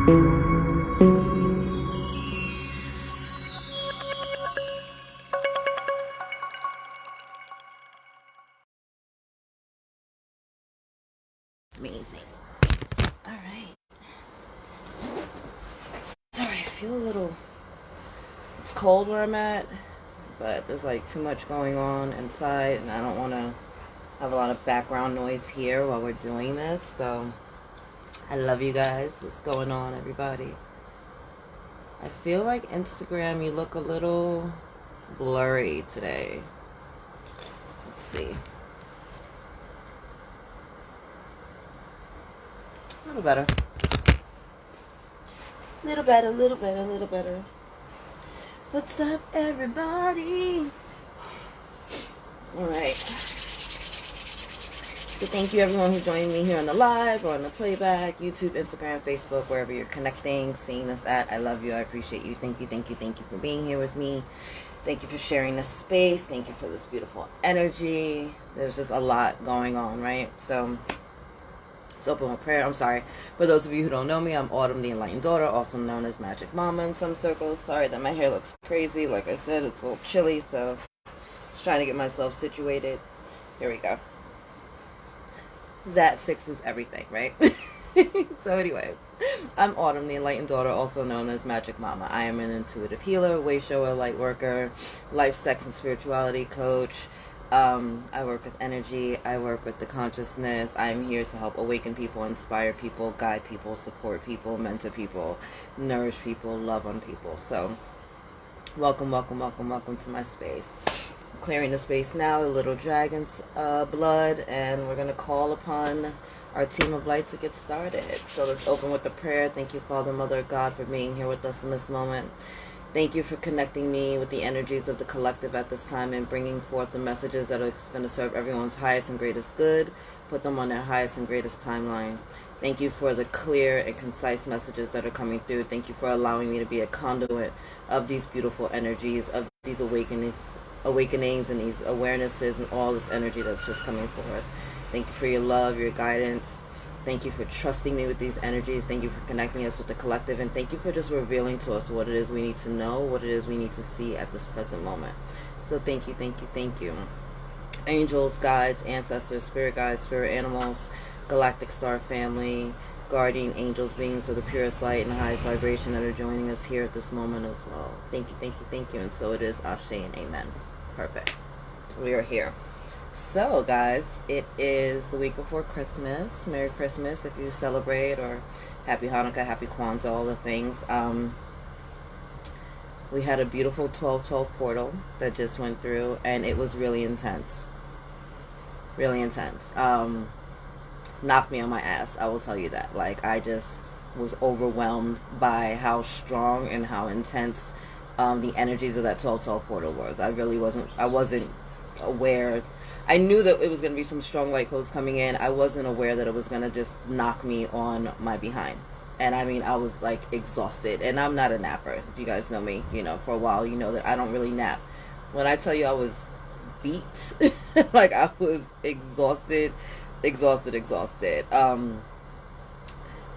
Amazing. All right. Sorry, I feel a little... It's cold where I'm at, but there's like too much going on inside, and I don't want to have a lot of background noise here while we're doing this. So I love you guys. What's going on, everybody? I feel like Instagram, you look a little blurry today. Let's see. A little better. Little better, little better, little better. What's up, everybody? All right. So thank you, everyone who joined me here on the live or on the playback, YouTube, Instagram, Facebook, wherever you're connecting, seeing this at. I love you. I appreciate you. Thank you, thank you, thank you for being here with me. Thank you for sharing this space. Thank you for this beautiful energy. There's just a lot going on, right? So let's open with prayer. I'm sorry. For those of you who don't know me, I'm Autumn, the Enlightened Daughter, also known as Magic Mama in some circles. Sorry that my hair looks crazy. Like I said, it's a little chilly, so just trying to get myself situated. Here we go. That fixes everything, right? So anyway, I'm Autumn, the Enlightened Daughter, also known as Magic Mama. I am an intuitive healer, way shower, light worker, life, sex, and spirituality coach. I work with energy. I work with the consciousness. I'm here to help awaken people, inspire people, guide people, support people, mentor people, nourish people, love on people. So welcome, welcome, welcome, welcome to my space. Clearing the space now, a little dragon's blood, and we're going to call upon our team of light to get started. So let's open with a prayer. Thank you, Father, Mother, God, for being here with us in this moment. Thank you for connecting me with the energies of the collective at this time and bringing forth the messages that are going to serve everyone's highest and greatest good. Put them on their highest and greatest timeline. Thank you for the clear and concise messages that are coming through. Thank you for allowing me to be a conduit of these beautiful energies, of these awakenings and these awarenesses and all this energy that's just coming forth. Thank you for your love, your guidance. Thank you for trusting me with these energies. Thank you for connecting us with the collective. And thank you for just revealing to us what it is we need to know, what it is we need to see at this present moment. So thank you, thank you, thank you. Angels, guides, ancestors, spirit guides, spirit animals, galactic star family, guardian angels, beings of the purest light and the highest vibration that are joining us here at this moment as well. Thank you, thank you, thank you. And so it is. Ashe and amen. Perfect. We are here. So guys, it is the week before Christmas. Merry Christmas if you celebrate, or Happy Hanukkah, Happy Kwanzaa, all the things. We had a beautiful 12/12 portal that just went through, and it was really intense. Really intense. Knocked me on my ass, I will tell you that. Like, I just was overwhelmed by how strong and how intense the energies of that 12/12 portal was. I wasn't aware. I knew that it was going to be some strong light codes coming in. I wasn't aware that it was going to just knock me on my behind. And I mean, I was like exhausted, and I'm not a napper. If you guys know me, for a while, you know that I don't really nap. When I tell you I was beat, like I was exhausted.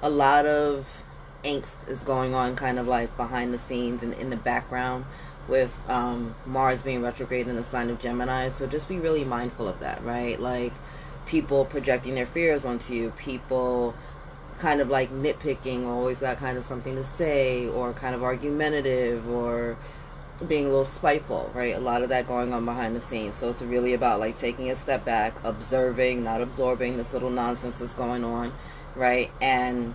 A lot of angst is going on kind of like behind the scenes and in the background with Mars being retrograde in the sign of Gemini. So just be really mindful of that, right? Like people projecting their fears onto you, people kind of like nitpicking, always got kind of something to say, or kind of argumentative, or being a little spiteful, right? A lot of that going on behind the scenes. So it's really about like taking a step back, observing, not absorbing this little nonsense that's going on, right? And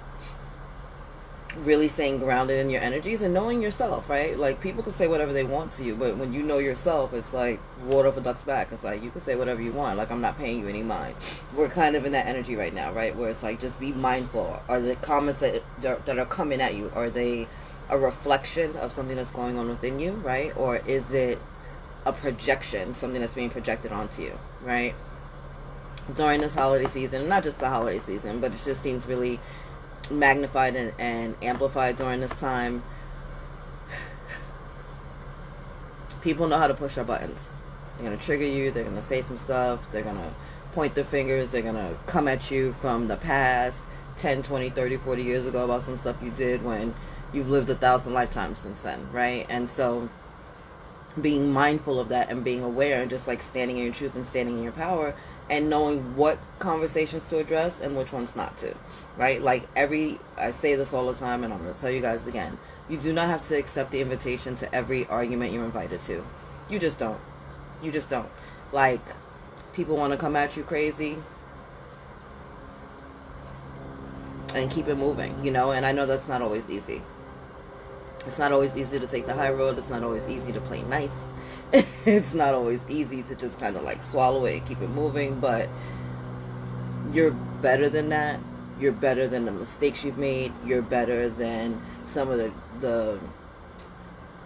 really staying grounded in your energies and knowing yourself, right? Like people can say whatever they want to you, but when you know yourself, it's like water off a duck's back. It's like you can say whatever you want, like I'm not paying you any mind. We're kind of in that energy right now, right? Where it's like just be mindful. Are the comments that are coming at you, are they a reflection of something that's going on within you, right? Or is it a projection, something that's being projected onto you, right? During this holiday season, not just the holiday season, but it just seems really magnified and amplified during this time. People know how to push our buttons. They're going to trigger you, they're going to say some stuff, they're going to point their fingers, they're going to come at you from the past, 10, 20, 30, 40 years ago about some stuff you did when you've lived 1,000 lifetimes since then, right? And so being mindful of that and being aware and just like standing in your truth and standing in your power and knowing what conversations to address and which ones not to, right? Like I say this all the time, and I'm going to tell you guys again, you do not have to accept the invitation to every argument you're invited to. You just don't. You just don't. Like, people want to come at you crazy and keep it moving, you know, and I know that's not always easy. It's not always easy to take the high road. It's not always easy to play nice. It's not always easy to just kind of like swallow it and keep it moving, but you're better than that. You're better than the mistakes you've made. You're better than some of the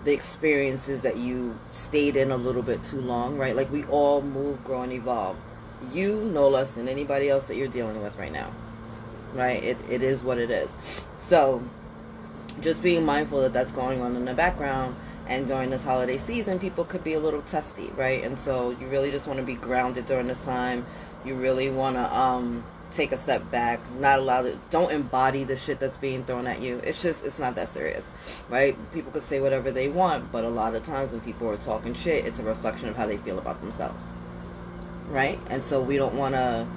experiences that you stayed in a little bit too long, right? Like, we all move, grow, and evolve. You no less than anybody else that you're dealing with right now, right? It is what it is. So just being mindful that that's going on in the background, and during this holiday season, people could be a little testy, right? And so you really just want to be grounded during this time. You really want to take a step back, don't embody the shit that's being thrown at you. It's not that serious, right? People could say whatever they want, but a lot of times when people are talking shit, it's a reflection of how they feel about themselves, right? And so we don't want to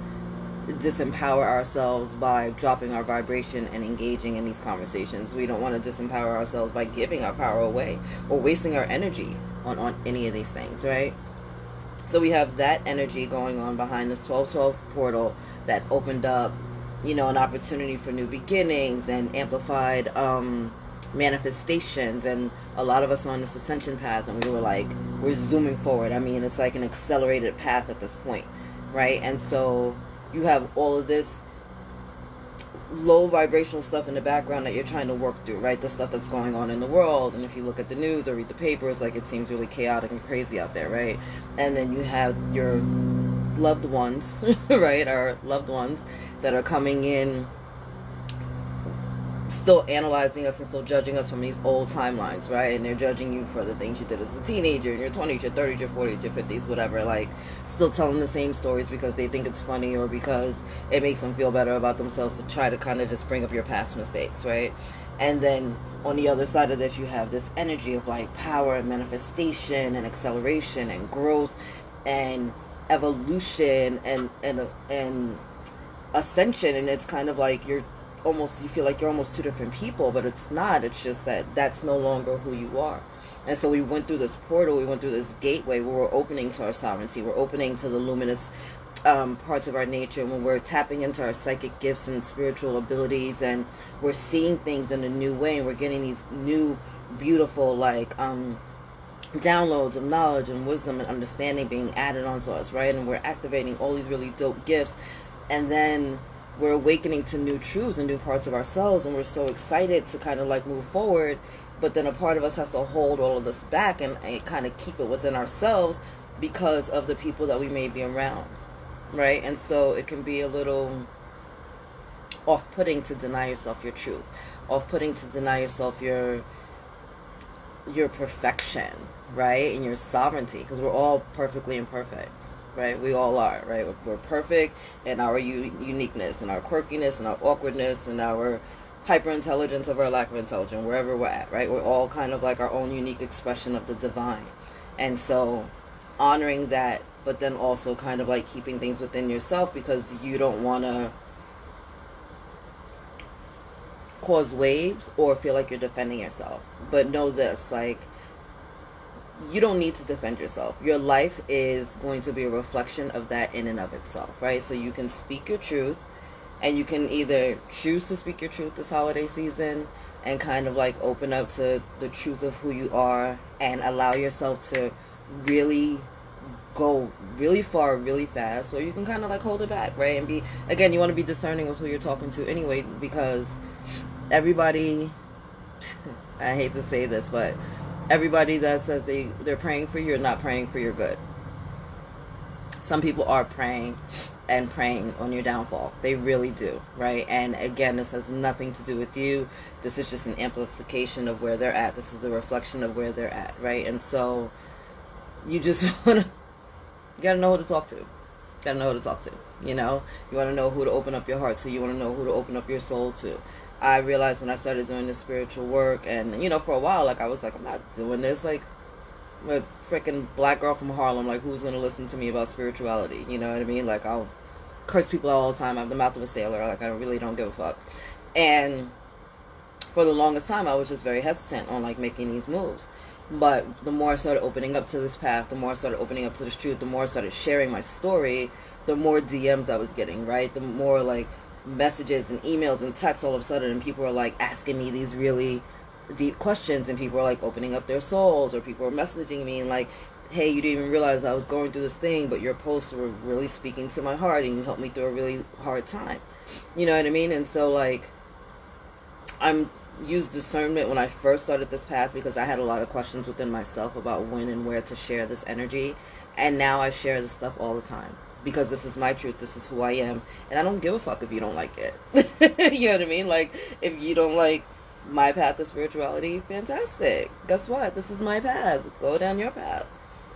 disempower ourselves by dropping our vibration and engaging in these conversations. We don't want to disempower ourselves by giving our power away or wasting our energy on any of these things, right? So we have that energy going on behind this 1212 portal that opened up, you know, an opportunity for new beginnings and amplified manifestations. And a lot of us are on this ascension path, and we're zooming forward. I mean, it's like an accelerated path at this point, right? And so you have all of this low vibrational stuff in the background that you're trying to work through, right? The stuff that's going on in the world. And if you look at the news or read the papers, like, it seems really chaotic and crazy out there, right? And then you have your loved ones, right? Our loved ones that are coming in, still analyzing us and still judging us from these old timelines, right? And they're judging you for the things you did as a teenager, in your 20s, your 30s, your 40s, your 50s, whatever. Like, still telling the same stories because they think it's funny or because it makes them feel better about themselves, to try to kind of just bring up your past mistakes, right? And then on the other side of this, you have this energy of like power and manifestation and acceleration and growth and evolution and ascension. And it's kind of like you feel like you're almost two different people, but it's not. It's just that that's no longer who you are. And so we went through this portal, we went through this gateway where we're opening to our sovereignty, we're opening to the luminous parts of our nature, when we're tapping into our psychic gifts and spiritual abilities, and we're seeing things in a new way, and we're getting these new beautiful downloads of knowledge and wisdom and understanding being added onto us, right? And we're activating all these really dope gifts, and then we're awakening to new truths and new parts of ourselves, and we're so excited to kind of like move forward. But then a part of us has to hold all of this back and kind of keep it within ourselves because of the people that we may be around, right? And so it can be a little off-putting to deny yourself your truth, off-putting to deny yourself your perfection, right? And your sovereignty, because we're all perfectly imperfect, right? We all are, right? We're perfect in our uniqueness and our quirkiness and our awkwardness and our hyper-intelligence of our lack of intelligence, wherever we're at, right? We're all kind of like our own unique expression of the divine. And so honoring that, but then also kind of like keeping things within yourself, because you don't want to cause waves or feel like you're defending yourself. But know this, like, you don't need to defend yourself. Your life is going to be a reflection of that in and of itself, right? So you can speak your truth, and you can either choose to speak your truth this holiday season and kind of like open up to the truth of who you are and allow yourself to really go really far really fast, or you can kind of like hold it back, right? And be, again, you want to be discerning with who you're talking to anyway, because everybody I hate to say this, but everybody that says they're praying for you are not praying for your good. Some people are praying on your downfall. They really do, right? And again, this has nothing to do with you. This is just an amplification of where they're at. This is a reflection of where they're at, right? And so you just you gotta know who to talk to, Gotta know who to talk to. You know, you want to know who to open up your heart to. You want to know who to open up your soul to. I realized when I started doing this spiritual work, and you know, for a while, like I was like, I'm not doing this. Like, I'm a freaking black girl from Harlem. Like, who's gonna listen to me about spirituality? You know what I mean? Like, I'll curse people all the time. I have the mouth of a sailor. Like, I really don't give a fuck. And for the longest time, I was just very hesitant on like making these moves. But the more I started opening up to this path, the more I started opening up to this truth, the more I started sharing my story, the more DMs I was getting, right? The more like messages and emails and texts all of a sudden, and people are like asking me these really deep questions, and people are like opening up their souls, or people are messaging me and like, hey, you didn't even realize I was going through this thing, but your posts were really speaking to my heart, and you helped me through a really hard time. You know what I mean? And so like, I'm used discernment when I first started this path because I had a lot of questions within myself about when and where to share this energy, and now I share this stuff all the time because this is my truth, this is who I am, and I don't give a fuck if you don't like it. You know what I mean? Like, if you don't like my path to spirituality, fantastic. Guess what? This is my path. Go down your path.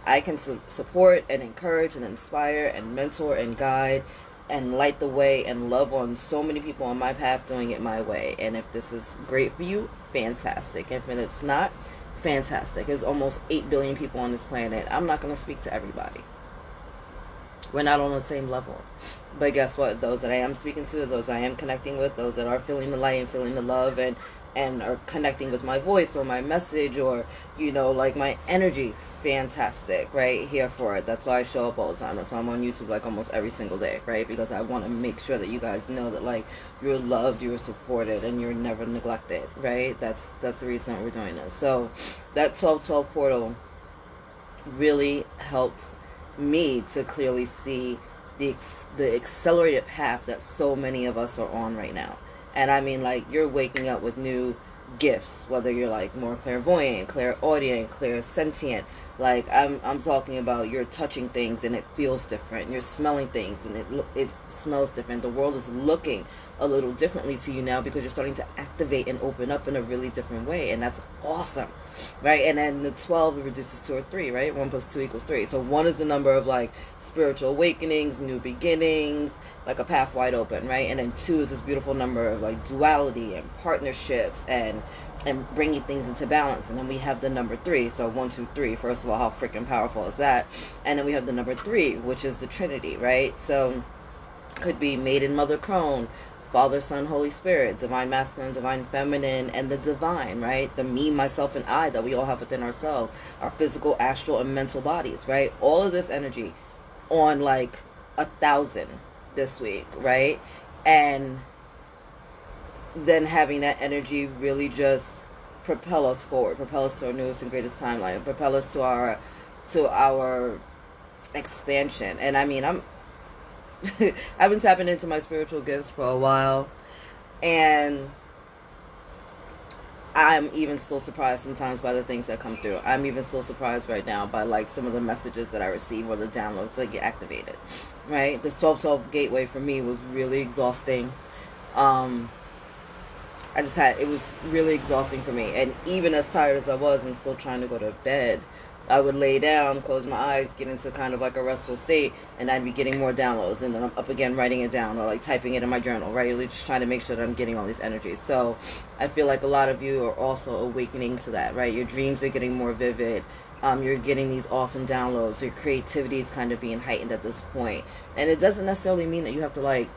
I can support and encourage and inspire and mentor and guide and light the way and love on so many people on my path doing it my way. And if this is great for you, fantastic. If it's not, fantastic. There's almost 8 billion people on this planet. I'm not going to speak to everybody. We're not on the same level. But guess what? Those that I am speaking to, those I am connecting with, those that are feeling the light and feeling the love and are connecting with my voice or my message or, you know, like my energy, fantastic, right? Here for it. That's why I show up all the time. That's why I'm on YouTube like almost every single day, right? Because I want to make sure that you guys know that like you're loved, you're supported, and you're never neglected, right? That's the reason that we're doing this. So that 1212 portal really helped me to clearly see the accelerated path that so many of us are on right now. And I mean, like, you're waking up with new gifts, whether you're like more clairvoyant, clairaudient, clairsentient. Like, I'm talking about you're touching things and it feels different. You're smelling things and it smells different. The world is looking a little differently to you now because you're starting to activate and open up in a really different way, and that's awesome, right? And then the 12 reduces to a 3, right? 1 plus 2 equals 3. So 1 is the number of like spiritual awakenings, new beginnings, like a path wide open, right? And then 2 is this beautiful number of like duality and partnerships and bringing things into balance. And then we have the number 3. So 1, 2, 3. First of all, how freaking powerful is that? And then we have the number 3, which is the Trinity, right? So could be Maiden, Mother, Crone, Father, Son, Holy Spirit, Divine Masculine, Divine Feminine, and the Divine, right? The me, myself, and I that we all have within ourselves, our physical, astral, and mental bodies, right? All of this energy on like 1,000 this week, right? And then having that energy really just propel us forward, propel us to our newest and greatest timeline, propel us to our expansion. And I mean, I've been tapping into my spiritual gifts for a while, and I'm even still surprised sometimes by the things that come through. I'm even still surprised right now by like some of the messages that I receive or the downloads that get activated, right? This 1212 gateway for me was really exhausting. It was really exhausting for me. And even as tired as I was and still trying to go to bed, I would lay down, close my eyes, get into kind of like a restful state, and I'd be getting more downloads, and then I'm up again writing it down or like typing it in my journal, right? Really just trying to make sure that I'm getting all these energies. So I feel like a lot of you are also awakening to that, right? Your dreams are getting more vivid. You're getting these awesome downloads. Your creativity is kind of being heightened at this point. And it doesn't necessarily mean that you have to like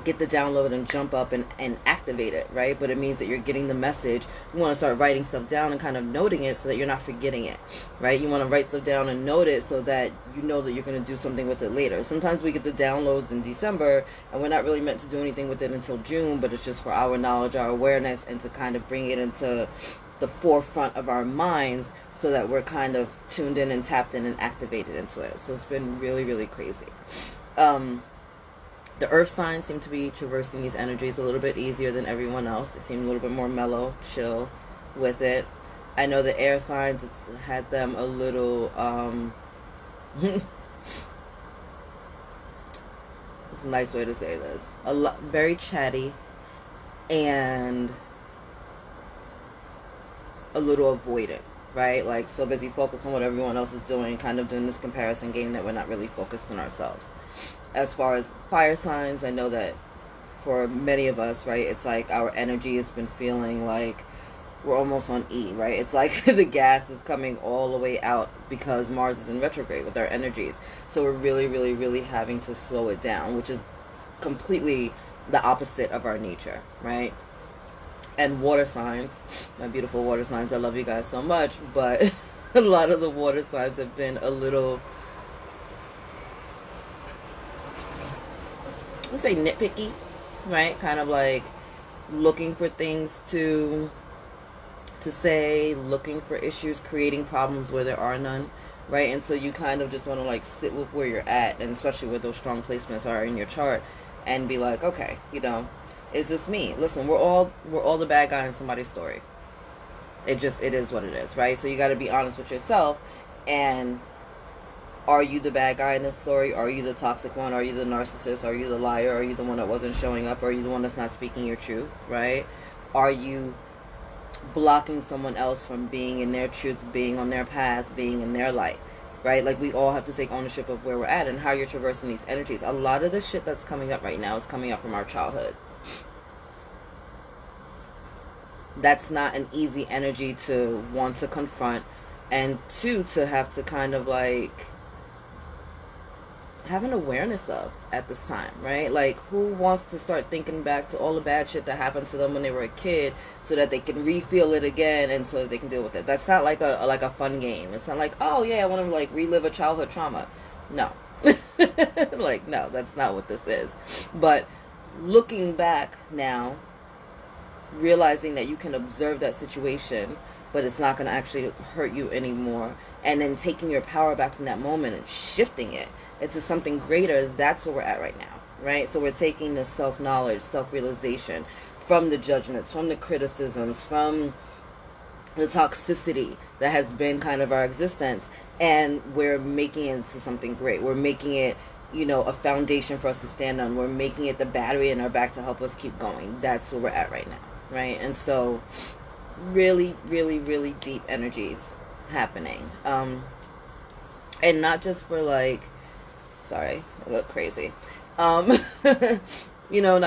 get the download and jump up and activate it, right? But it means that you're getting the message. You want to start writing stuff down and kind of noting it so that you're not forgetting it, right? You want to write stuff down and note it so that you know that you're going to do something with it later. Sometimes we get the downloads in December and we're not really meant to do anything with it until June, but it's just for our knowledge, our awareness, and to kind of bring it into the forefront of our minds so that we're kind of tuned in and tapped in and activated into it. So it's been really, really crazy. The earth signs seem to be traversing these energies a little bit easier than everyone else. They seem a little bit more mellow, chill with it. I know the air signs, it's had them a little, it's a nice way to say this. Very chatty and a little avoidant, right? Like so busy focused on what everyone else is doing, kind of doing this comparison game that we're not really focused on ourselves. As far as fire signs, I know that for many of us, right, it's like our energy has been feeling like we're almost on E, right? It's like the gas is coming all the way out because Mars is in retrograde with our energies. So we're really, really, really having to slow it down, which is completely the opposite of our nature, right? And water signs, my beautiful water signs, I love you guys so much, but a lot of the water signs have been a little, let's say, nitpicky, right? Kind of like looking for things to say, looking for issues, creating problems where there are none, right? And so you kind of just want to like sit with where you're at, and especially where those strong placements are in your chart, and be like, okay, is this me? Listen, we're all the bad guy in somebody's story. It is what it is, right? So you got to be honest with yourself. And are you the bad guy in this story? Are you the toxic one? Are you the narcissist? Are you the liar? Are you the one that wasn't showing up? Are you the one that's not speaking your truth, right? Are you blocking someone else from being in their truth, being on their path, being in their light, right? Like, we all have to take ownership of where we're at and how you're traversing these energies. A lot of the shit that's coming up right now is coming up from our childhood. That's not an easy energy to want to confront, and two, to have to kind of like have an awareness of at this time, right? Like, who wants to start thinking back to all the bad shit that happened to them when they were a kid so that they can re-feel it again and so that they can deal with it? That's not like a fun game. It's not like, oh yeah, I want to like relive a childhood trauma. No. Like, no, that's not what this is. But looking back now, realizing that you can observe that situation, but it's not going to actually hurt you anymore, and then taking your power back from that moment and shifting it into something greater, that's where we're at right now, right? So we're taking the self-knowledge, self-realization from the judgments, from the criticisms, from the toxicity that has been kind of our existence, and we're making it into something great. We're making it, a foundation for us to stand on. We're making it the battery in our back to help us keep going. That's where we're at right now, right? And so really, really, really deep energies happening. And not just for like, sorry, I look crazy. Not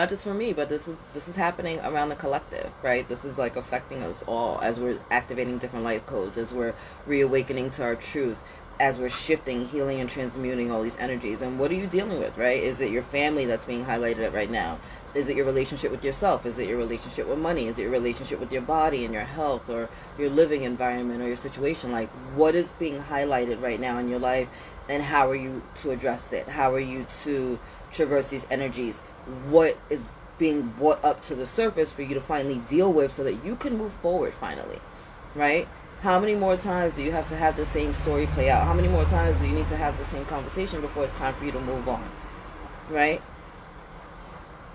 just for me, but this is happening around the collective, right? This is like affecting us all as we're activating different life codes, as we're reawakening to our truth, as we're shifting, healing, and transmuting all these energies. And what are you dealing with, right? Is it your family that's being highlighted right now? Is it your relationship with yourself? Is it your relationship with money? Is it your relationship with your body and your health, or your living environment, or your situation? Like, what is being highlighted right now in your life, and how are you to address it? How are you to traverse these energies? What is being brought up to the surface for you to finally deal with so that you can move forward finally, right? How many more times do you have to have the same story play out? How many more times do you need to have the same conversation before it's time for you to move on, right?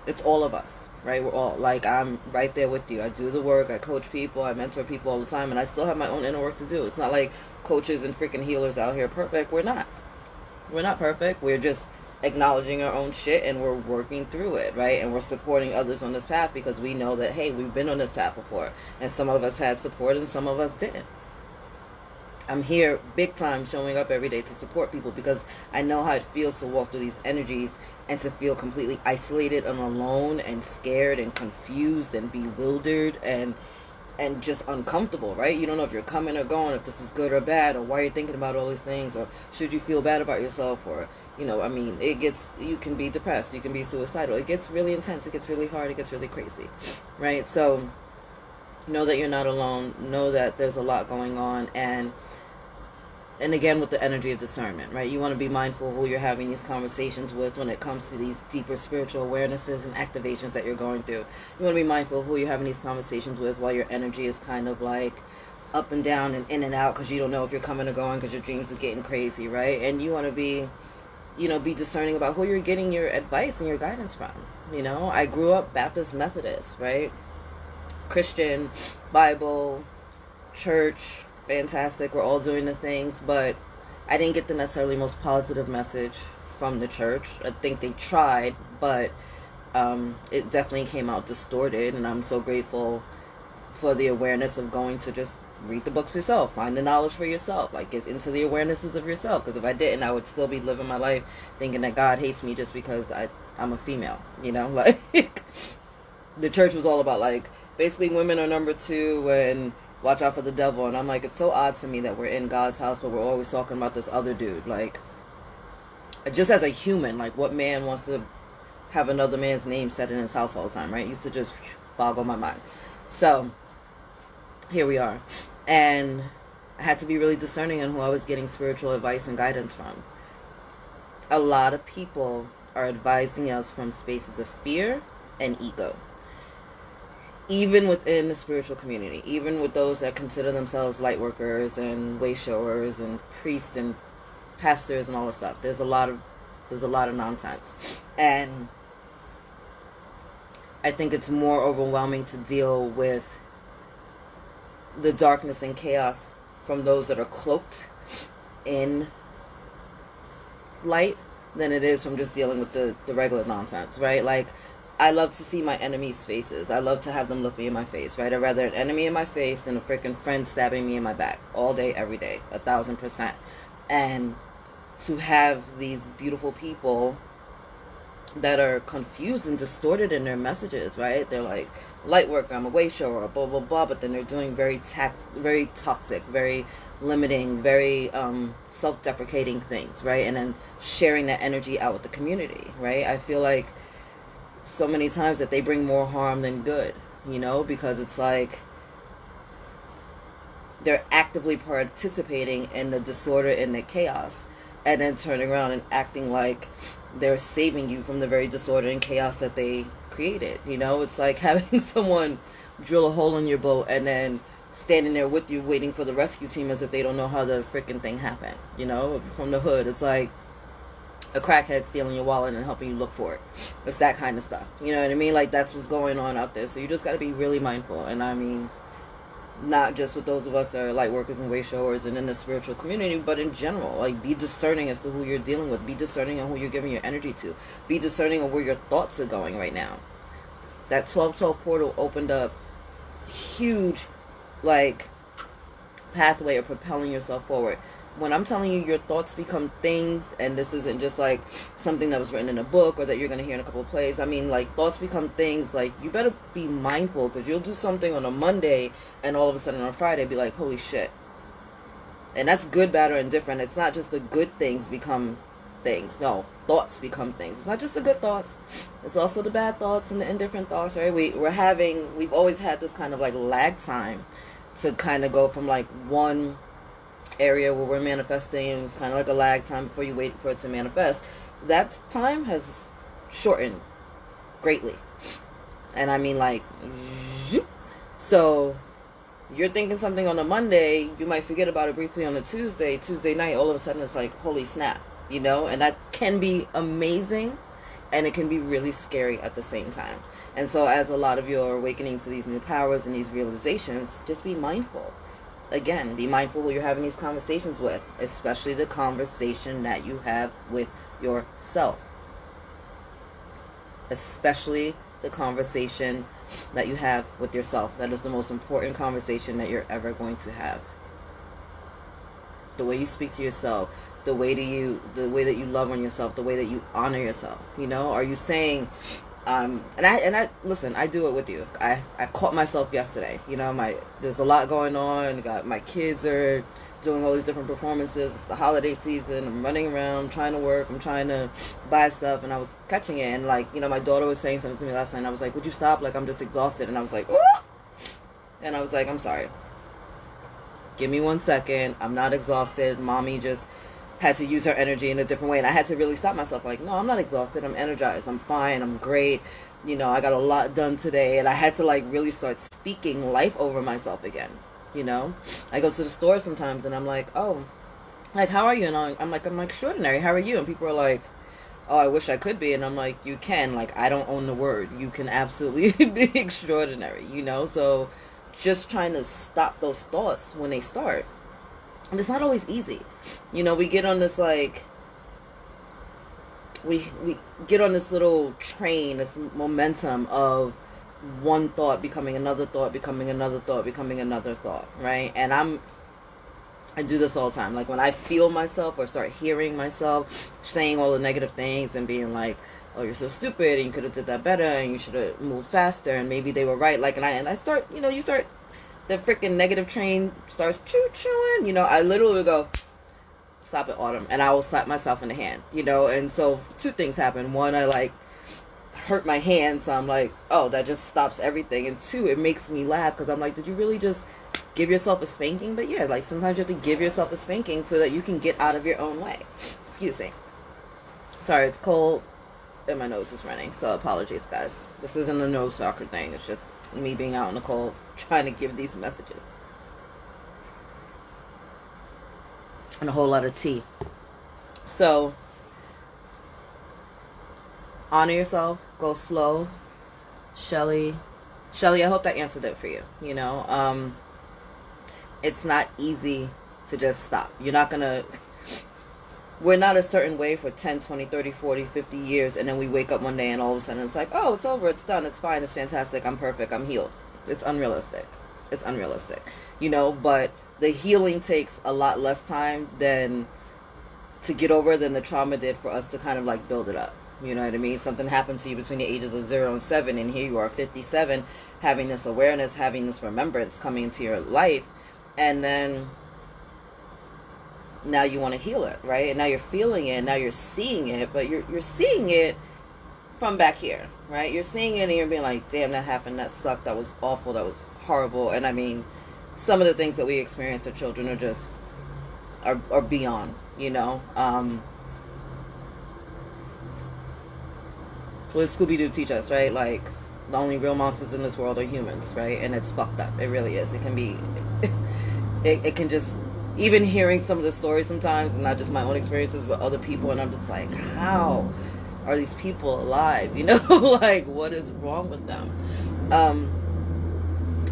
It's all of us, right? We're all, like, I'm right there with you. I do the work, I coach people, I mentor people all the time, and I still have my own inner work to do. It's not like coaches and freaking healers out here perfect. We're not. We're not perfect. We're just acknowledging our own shit, and we're working through it, right? And we're supporting others on this path because we know that, hey, we've been on this path before, and some of us had support and some of us didn't. I'm here big time showing up every day to support people because I know how it feels to walk through these energies and to feel completely isolated and alone and scared and confused and bewildered and just uncomfortable, right? You don't know if you're coming or going, if this is good or bad, or why you're thinking about all these things, or should you feel bad about yourself, or, you can be depressed, you can be suicidal. It gets really intense, it gets really hard, it gets really crazy, right? So know that you're not alone, know that there's a lot going on, and again, with the energy of discernment, right? You want to be mindful of who you're having these conversations with when it comes to these deeper spiritual awarenesses and activations that you're going through. You want to be mindful of who you're having these conversations with while your energy is kind of like up and down and in and out because you don't know if you're coming or going because your dreams are getting crazy, right? And you want to be, be discerning about who you're getting your advice and your guidance from. I grew up Baptist Methodist, right? Christian, Bible, church, fantastic, we're all doing the things, but I didn't get the necessarily most positive message from the church. I think they tried, but it definitely came out distorted, and I'm so grateful for the awareness of going to just read the books yourself, find the knowledge for yourself, like get into the awarenesses of yourself. Because if I didn't, I would still be living my life thinking that God hates me just because I'm a female, like the church was all about like basically women are number two and watch out for the devil. And I'm like, it's so odd to me that we're in God's house but we're always talking about this other dude. Like, just as a human, like what man wants to have another man's name said in his house all the time, right? It used to just boggle my mind. So here we are, and I had to be really discerning on who I was getting spiritual advice and guidance from. A lot of people are advising us from spaces of fear and ego, even within the spiritual community, even with those that consider themselves light workers and way showers and priests and pastors and all this stuff. There's a lot of nonsense, and I think it's more overwhelming to deal with the darkness and chaos from those that are cloaked in light than it is from just dealing with the regular nonsense, right? Like, I love to see my enemies' faces. I love to have them look me in my face, right? I'd rather an enemy in my face than a freaking friend stabbing me in my back all day, every day, 1,000%. And to have these beautiful people that are confused and distorted in their messages, right? They're like, light worker, I'm a way shower, blah, blah, blah, but then they're doing very toxic, very limiting, very self-deprecating things, right? And then sharing that energy out with the community, right? I feel like so many times that they bring more harm than good, because it's like they're actively participating in the disorder and the chaos, and then turning around and acting like they're saving you from the very disorder and chaos that they created. It's like having someone drill a hole in your boat and then standing there with you waiting for the rescue team as if they don't know how the freaking thing happened. From the hood, it's like a crackhead stealing your wallet and helping you look for it. It's that kind of stuff. You know what I mean? Like, that's what's going on out there. So you just got to be really mindful. And I mean, not just with those of us that are light workers and way showers and in the spiritual community, but in general. Like, be discerning as to who you're dealing with. Be discerning on who you're giving your energy to. Be discerning on where your thoughts are going right now. That 1212 portal opened up huge, like, pathway of propelling yourself forward. When I'm telling you your thoughts become things, and this isn't just like something that was written in a book or that you're going to hear in a couple of plays. I mean, like, thoughts become things. Like, you better be mindful, because you'll do something on a Monday and all of a sudden on a Friday be like, holy shit. And that's good, bad, or indifferent. It's not just the good things become things. No, thoughts become things. It's not just the good thoughts. It's also the bad thoughts and the indifferent thoughts, right? We've always had this kind of like lag time to kind of go from like one area where we're manifesting, and it's kind of like a lag time before you wait for it to manifest. That time has shortened greatly, and I mean like, so you're thinking something on a Monday, you might forget about it briefly on a Tuesday night, all of a sudden it's like, holy snap, and that can be amazing, and it can be really scary at the same time. And so as a lot of you are awakening to these new powers and these realizations, just be mindful. Again, be mindful who you're having these conversations with, especially the conversation that you have with yourself. Especially the conversation that you have with yourself. That is the most important conversation that you're ever going to have. The way you speak to yourself, the way that you love on yourself, the way that you honor yourself. Are you saying, and I listen, I do it with you. I caught myself yesterday. There's a lot going on. My kids are doing all these different performances. It's the holiday season. I'm running around, trying to work. I'm trying to buy stuff, and I was catching it. And my daughter was saying something to me last night. And I was like, "Would you stop? Like, I'm just exhausted." And I was like, "Oh!" And I was like, "I'm sorry. Give me 1 second. I'm not exhausted. Mommy just had to use her energy in a different way." And I had to really stop myself. Like, no, I'm not exhausted. I'm energized. I'm fine. I'm great. I got a lot done today. And I had to really start speaking life over myself again. I go to the store sometimes and I'm like, oh, how are you? And I'm like, I'm extraordinary. How are you? And people are like, oh, I wish I could be. And I'm like, you can. I don't own the word. You can absolutely be extraordinary, So just trying to stop those thoughts when they start. And it's not always easy. We get on this we get on this little train, this momentum of one thought becoming another thought, becoming another thought, becoming another thought, right? And I do this all the time. Like when I feel myself or start hearing myself saying all the negative things and being like, oh, you're so stupid and you could have did that better and you should have moved faster and maybe they were right. Like, and I start, you start, the freaking negative train starts choo-chooing, I literally would go, stop it, Autumn. And I will slap myself in the hand, and so two things happen. One, I like hurt my hand. So I'm like, oh, that just stops everything. And two, it makes me laugh because I'm like, did you really just give yourself a spanking? But yeah, like sometimes you have to give yourself a spanking so that you can get out of your own way. Excuse me. Sorry, it's cold and my nose is running, so apologies, guys. This isn't a nose soccer thing. It's just me being out in the cold trying to give these messages. And a whole lot of tea. So, honor yourself. Go slow. Shelly, I hope that answered it for you. It's not easy to just stop. You're not gonna... We're not a certain way for 10, 20, 30, 40, 50 years, and then we wake up one day and all of a sudden it's like, oh, it's over, it's done, it's fine, it's fantastic, I'm perfect, I'm healed. It's unrealistic. But the healing takes a lot less time than to get over than the trauma did for us to kind of like build it up. You know what I mean? Something happened to you between the ages of 0 and 7, and here you are 57, having this awareness, having this remembrance coming into your life, and then now you want to heal it, right? And now you're feeling it, now you're seeing it, but you're seeing it from back here, right? You're seeing it and you're being like, damn, that happened, that sucked, that was awful, that was horrible. And I mean, some of the things that we experience as children are just, are beyond, What did Scooby-Doo teach us, right? Like, the only real monsters in this world are humans, right? And it's fucked up. It really is. It can be, it can just, even hearing some of the stories sometimes, and not just my own experiences, but other people, and I'm just like, how are these people alive? Like, what is wrong with them?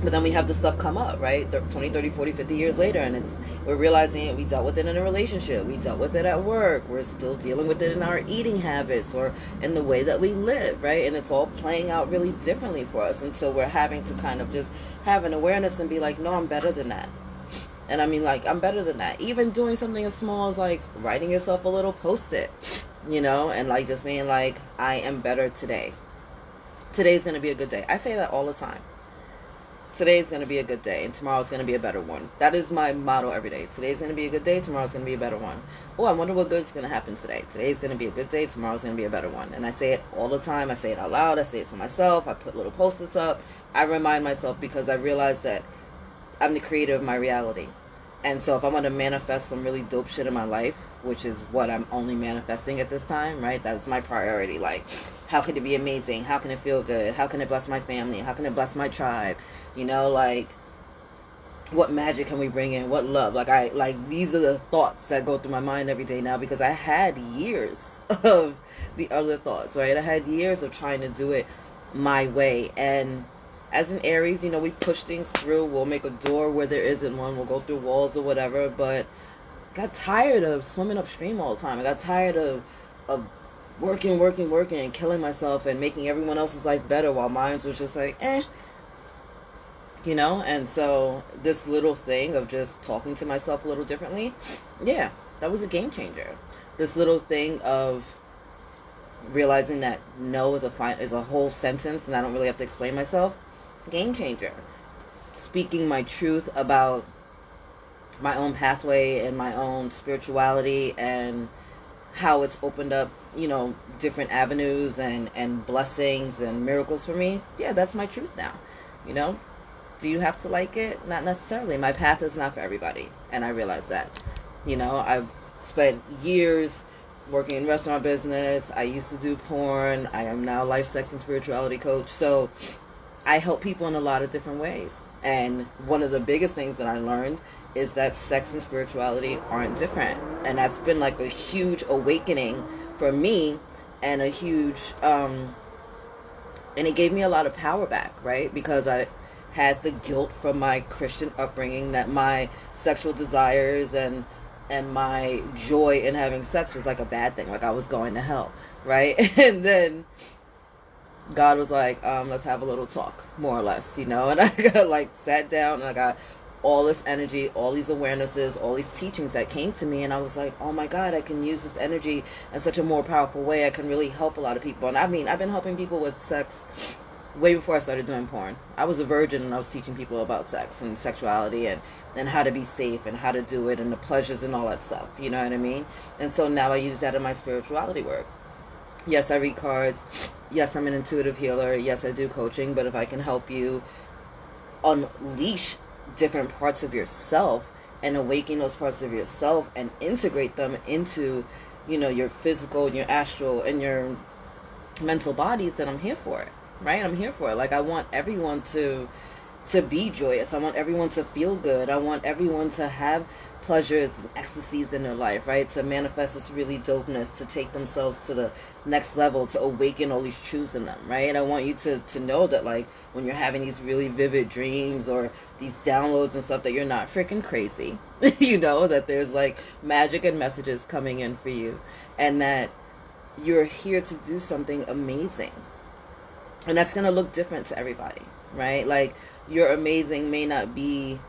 But then we have the stuff come up, right? 20, 30, 40, 50 years later, and we're realizing it. We dealt with it in a relationship. We dealt with it at work. We're still dealing with it in our eating habits or in the way that we live, right? And it's all playing out really differently for us. And so we're having to kind of just have an awareness and be like, no, I'm better than that. And I mean, like, I'm better than that. Even doing something as small as, like, writing yourself a little post-it, and, like, just being like, I am better today. Today's going to be a good day. I say that all the time. Today's going to be a good day, and tomorrow's going to be a better one. That is my motto every day. Today's going to be a good day, tomorrow's going to be a better one. Oh, I wonder what good's going to happen today. Today's going to be a good day, tomorrow's going to be a better one. And I say it all the time. I say it out loud. I say it to myself. I put little post-its up. I remind myself because I realize that I'm the creator of my reality. And so if I want to manifest some really dope shit in my life, which is what I'm only manifesting at this time, right? That's my priority. Like, how can it be amazing? How can it feel good? How can it bless my family? How can it bless my tribe? Like, what magic can we bring in? What love? Like, these are the thoughts that go through my mind every day now because I had years of the other thoughts, right? I had years of trying to do it my way. And as an Aries, we push things through. We'll make a door where there isn't one. We'll go through walls or whatever. But I got tired of swimming upstream all the time. I got tired of working and killing myself and making everyone else's life better while mine was just like, And so this little thing of just talking to myself a little differently, yeah, that was a game changer. This little thing of realizing that no is a whole sentence and I don't really have to explain myself. Game changer. Speaking my truth about my own pathway and my own spirituality and how it's opened up, different avenues and blessings and miracles for me. Yeah, that's my truth now. Do you have to like it? Not necessarily. My path is not for everybody. And I realize that. I've spent years working in restaurant business. I used to do porn. I am now life, sex, and spirituality coach. So I help people in a lot of different ways. And one of the biggest things that I learned is that sex and spirituality aren't different. And that's been like a huge awakening for me and a huge, and it gave me a lot of power back, right? Because I had the guilt from my Christian upbringing that my sexual desires and my joy in having sex was like a bad thing. Like I was going to hell, right? And then God was like, let's have a little talk, more or less, you know. And I got like sat down and I got all this energy, all these awarenesses, all these teachings that came to me, and I was like, oh my God, I can use this energy in such a more powerful way. I can really help a lot of people. And I mean, I've been helping people with sex way before I started doing porn. I was a virgin and I was teaching people about sex and sexuality and how to be safe and how to do it and the pleasures and all that stuff. You know what I mean? And so now I use that in my spirituality work. Yes, I read cards. Yes, I'm an intuitive healer. Yes, I do coaching. But if I can help you unleash different parts of yourself and awaken those parts of yourself and integrate them into, you know, your physical, your astral, and your mental bodies, then I'm here for it. Right? I'm here for it. Like, I want everyone to be joyous. I want everyone to feel good. I want everyone to have pleasures and ecstasies in their life, right? To manifest this really dopeness, to take themselves to the next level, to awaken all these truths in them, right? I want you to know that, like, when you're having these really vivid dreams or these downloads and stuff, that you're not freaking crazy. You know, that there's like magic and messages coming in for you, and that you're here to do something amazing. And that's going to look different to everybody, right? Like, your amazing may not be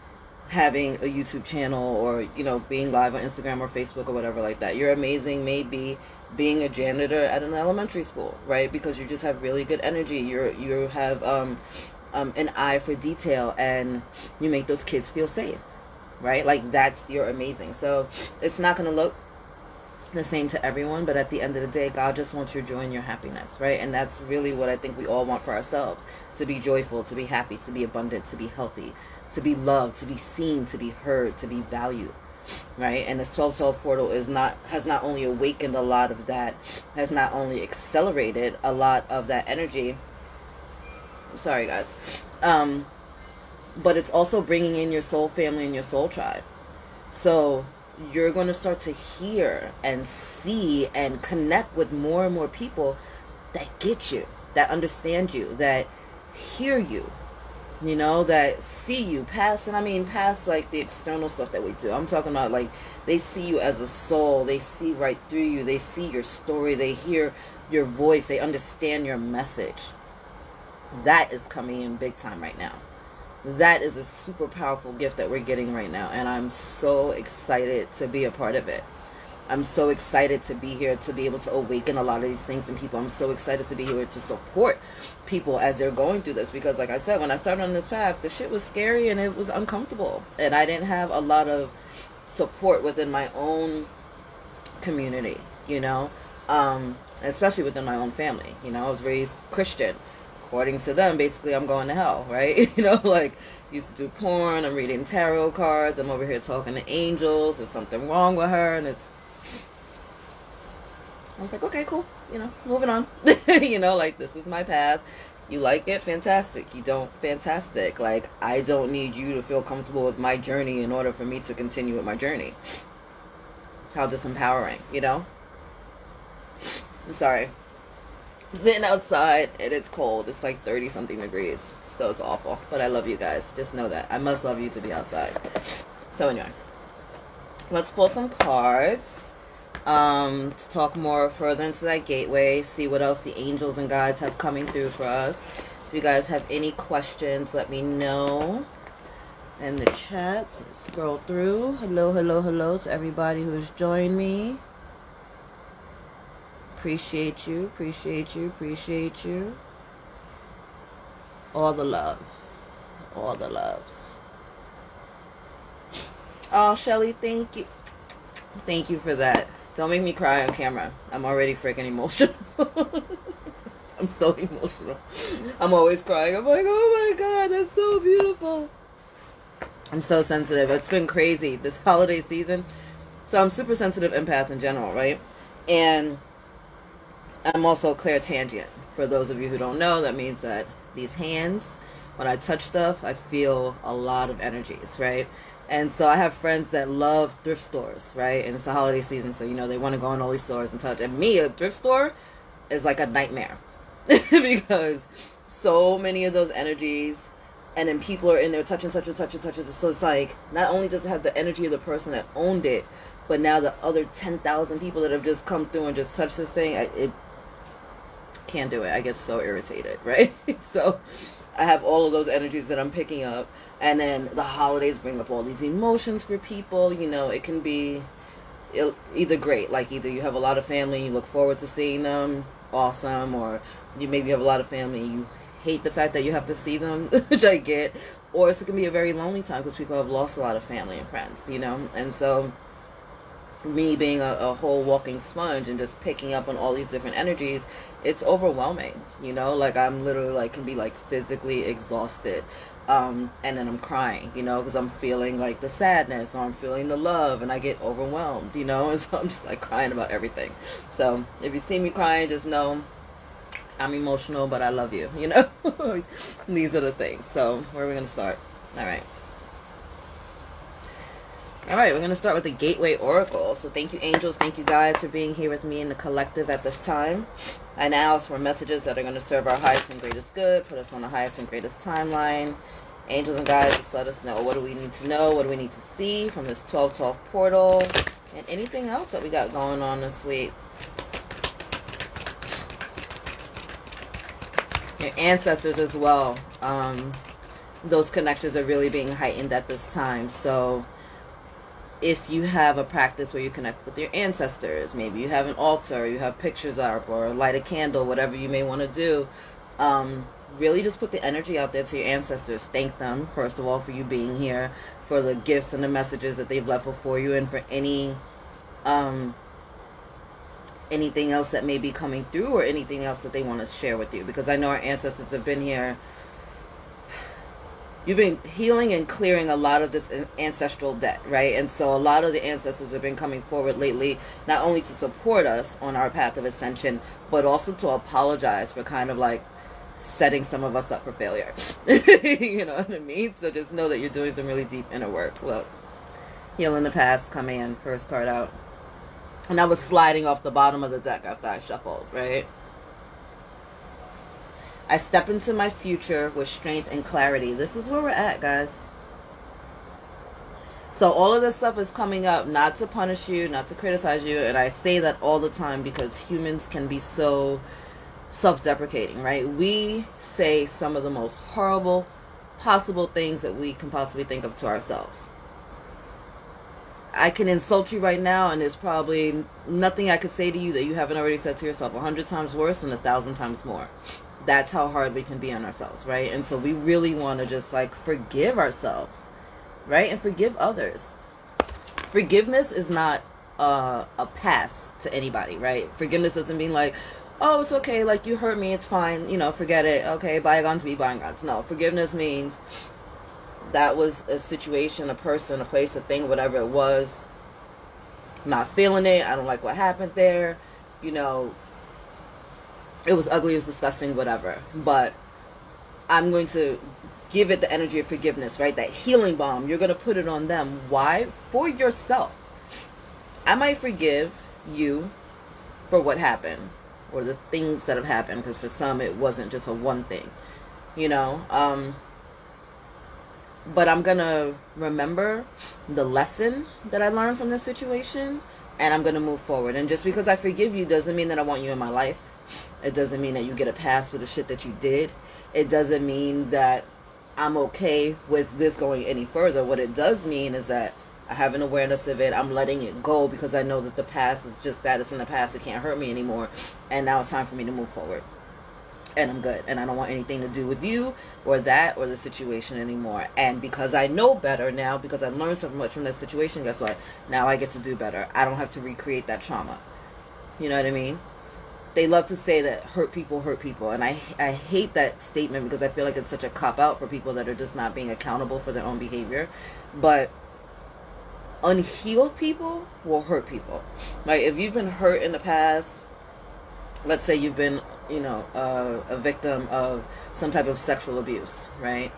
having a YouTube channel or, you know, being live on Instagram or Facebook or whatever like that. Your amazing may be being a janitor at an elementary school, right? Because you just have really good energy. You have an eye for detail, and you make those kids feel safe, right? Like, that's your amazing. So it's not going to look the same to everyone, but at the end of the day, God just wants your joy and your happiness, right? And that's really what I think we all want for ourselves: to be joyful, to be happy, to be abundant, to be healthy, to be loved, to be seen, to be heard, to be valued, right? And the 1212 portal has not only awakened a lot of that, has not only accelerated a lot of that energy. Sorry, guys. But it's also bringing in your soul family and your soul tribe. So you're going to start to hear and see and connect with more and more people that get you, that understand you, that hear you, you know, that see you past, and I mean past like the external stuff that we do. I'm talking about, like, they see you as a soul. They see right through you. They see your story. They hear your voice. They understand your message. That is coming in big time right now. That is a super powerful gift that we're getting right now, and I'm so excited to be a part of it. I'm so excited to be here to be able to awaken a lot of these things in people. I'm so excited to be here to support people as they're going through this, because like I said, when I started on this path, the shit was scary and it was uncomfortable, and I didn't have a lot of support within my own community, you know, especially within my own family. You know, I was raised Christian. According to them, basically, I'm going to hell, right? You know, like, used to do porn, I'm reading tarot cards, I'm over here talking to angels, there's something wrong with her, and I was like, okay, cool, you know, moving on. You know, like, this is my path. You like it? Fantastic. You don't? Fantastic. Like, I don't need you to feel comfortable with my journey in order for me to continue with my journey. How disempowering, you know? I'm sorry. Sitting outside and it's cold. It's like 30 something degrees, so it's awful, but I love you guys. Just know that I must love you to be outside. So anyway, let's pull some cards to talk more further into that gateway, see what else the angels and guides have coming through for us. If you guys have any questions, let me know in the chat. So scroll through. Hello to everybody who has joined me. Appreciate you. All the love. All the loves. Oh, Shelly, thank you. Thank you for that. Don't make me cry on camera. I'm already freaking emotional. I'm so emotional. I'm always crying. I'm like, oh my God, that's so beautiful. I'm so sensitive. It's been crazy this holiday season. So I'm super sensitive empath in general, right? And I'm also clairtangent. For those of you who don't know, that means that these hands, when I touch stuff, I feel a lot of energies, right? And so I have friends that love thrift stores, right? And it's the holiday season, so, you know, they want to go in all these stores and touch. And me, a thrift store is like a nightmare. Because so many of those energies, and then people are in there touching. So it's like, not only does it have the energy of the person that owned it, but now the other 10,000 people that have just come through and just touched this thing, can't do it. I get so irritated, right? So I have all of those energies that I'm picking up. And then the holidays bring up all these emotions for people. You know, it can be either great, like either you have a lot of family and you look forward to seeing them, awesome, or you maybe have a lot of family and you hate the fact that you have to see them, which I get, or it can be a very lonely time because people have lost a lot of family and friends, you know. And so me being a whole walking sponge and just picking up on all these different energies, it's overwhelming, you know. Like I'm literally like can be like physically exhausted, and then I'm crying, you know, because I'm feeling like the sadness or I'm feeling the love, and I get overwhelmed, you know. And so I'm just like crying about everything. So if you see me crying, just know I'm emotional, but I love you, you know. These are the things. So where are we gonna start? All right, we're going to start with the Gateway Oracle. So thank you, angels. Thank you, guys, for being here with me in the collective at this time. I now ask for messages that are going to serve our highest and greatest good, put us on the highest and greatest timeline. Angels and guides, just let us know, what do we need to know, what do we need to see from this 1212 portal, and anything else that we got going on this week. Your ancestors as well. Those connections are really being heightened at this time. So if you have a practice where you connect with your ancestors, maybe you have an altar, you have pictures up, or light a candle, whatever you may want to do, really just put the energy out there to your ancestors. Thank them, first of all, for you being here, for the gifts and the messages that they've left before you, and for any anything else that may be coming through, or anything else that they want to share with you. Because I know our ancestors have been here. You've been healing and clearing a lot of this ancestral debt, right? And so a lot of the ancestors have been coming forward lately, not only to support us on our path of ascension, but also to apologize for kind of like setting some of us up for failure. You know what I mean? So just know that you're doing some really deep inner work. Look, healing the past coming in, first card out. And I was sliding off the bottom of the deck after I shuffled, right? I step into my future with strength and clarity. This is where we're at, guys. So all of this stuff is coming up not to punish you, not to criticize you. And I say that all the time because humans can be so self-deprecating, right? We say some of the most horrible possible things that we can possibly think of to ourselves. I can insult you right now, and there's probably nothing I could say to you that you haven't already said to yourself 100 times worse and 1,000 times more. That's how hard we can be on ourselves, right? And so we really want to just like forgive ourselves, right? And forgive others. Forgiveness is not a pass to anybody, right? Forgiveness doesn't mean like, oh, it's okay, like you hurt me, it's fine, you know, forget it, okay, bygones be bygones. No, forgiveness means that was a situation, a person, a place, a thing, whatever it was. Not feeling it, I don't like what happened there, you know, it was ugly, it was disgusting, whatever. But I'm going to give it the energy of forgiveness, right? That healing balm, you're going to put it on them. Why? For yourself. I might forgive you for what happened, or the things that have happened, because for some it wasn't just a one thing, you know. But I'm going to remember the lesson that I learned from this situation, and I'm going to move forward. And just because I forgive you doesn't mean that I want you in my life. It doesn't mean that you get a pass for the shit that you did. It doesn't mean that I'm okay with this going any further. What it does mean is that I have an awareness of it. I'm letting it go because I know that the past is just that. It's in the past. It can't hurt me anymore. And now it's time for me to move forward. And I'm good. And I don't want anything to do with you or that or the situation anymore. And because I know better now, because I learned so much from that situation, guess what? Now I get to do better. I don't have to recreate that trauma. You know what I mean? They love to say that hurt people. And I hate that statement because I feel like it's such a cop-out for people that are just not being accountable for their own behavior. But unhealed people will hurt people. Like, if you've been hurt in the past, let's say you've been, you know, a victim of some type of sexual abuse, right?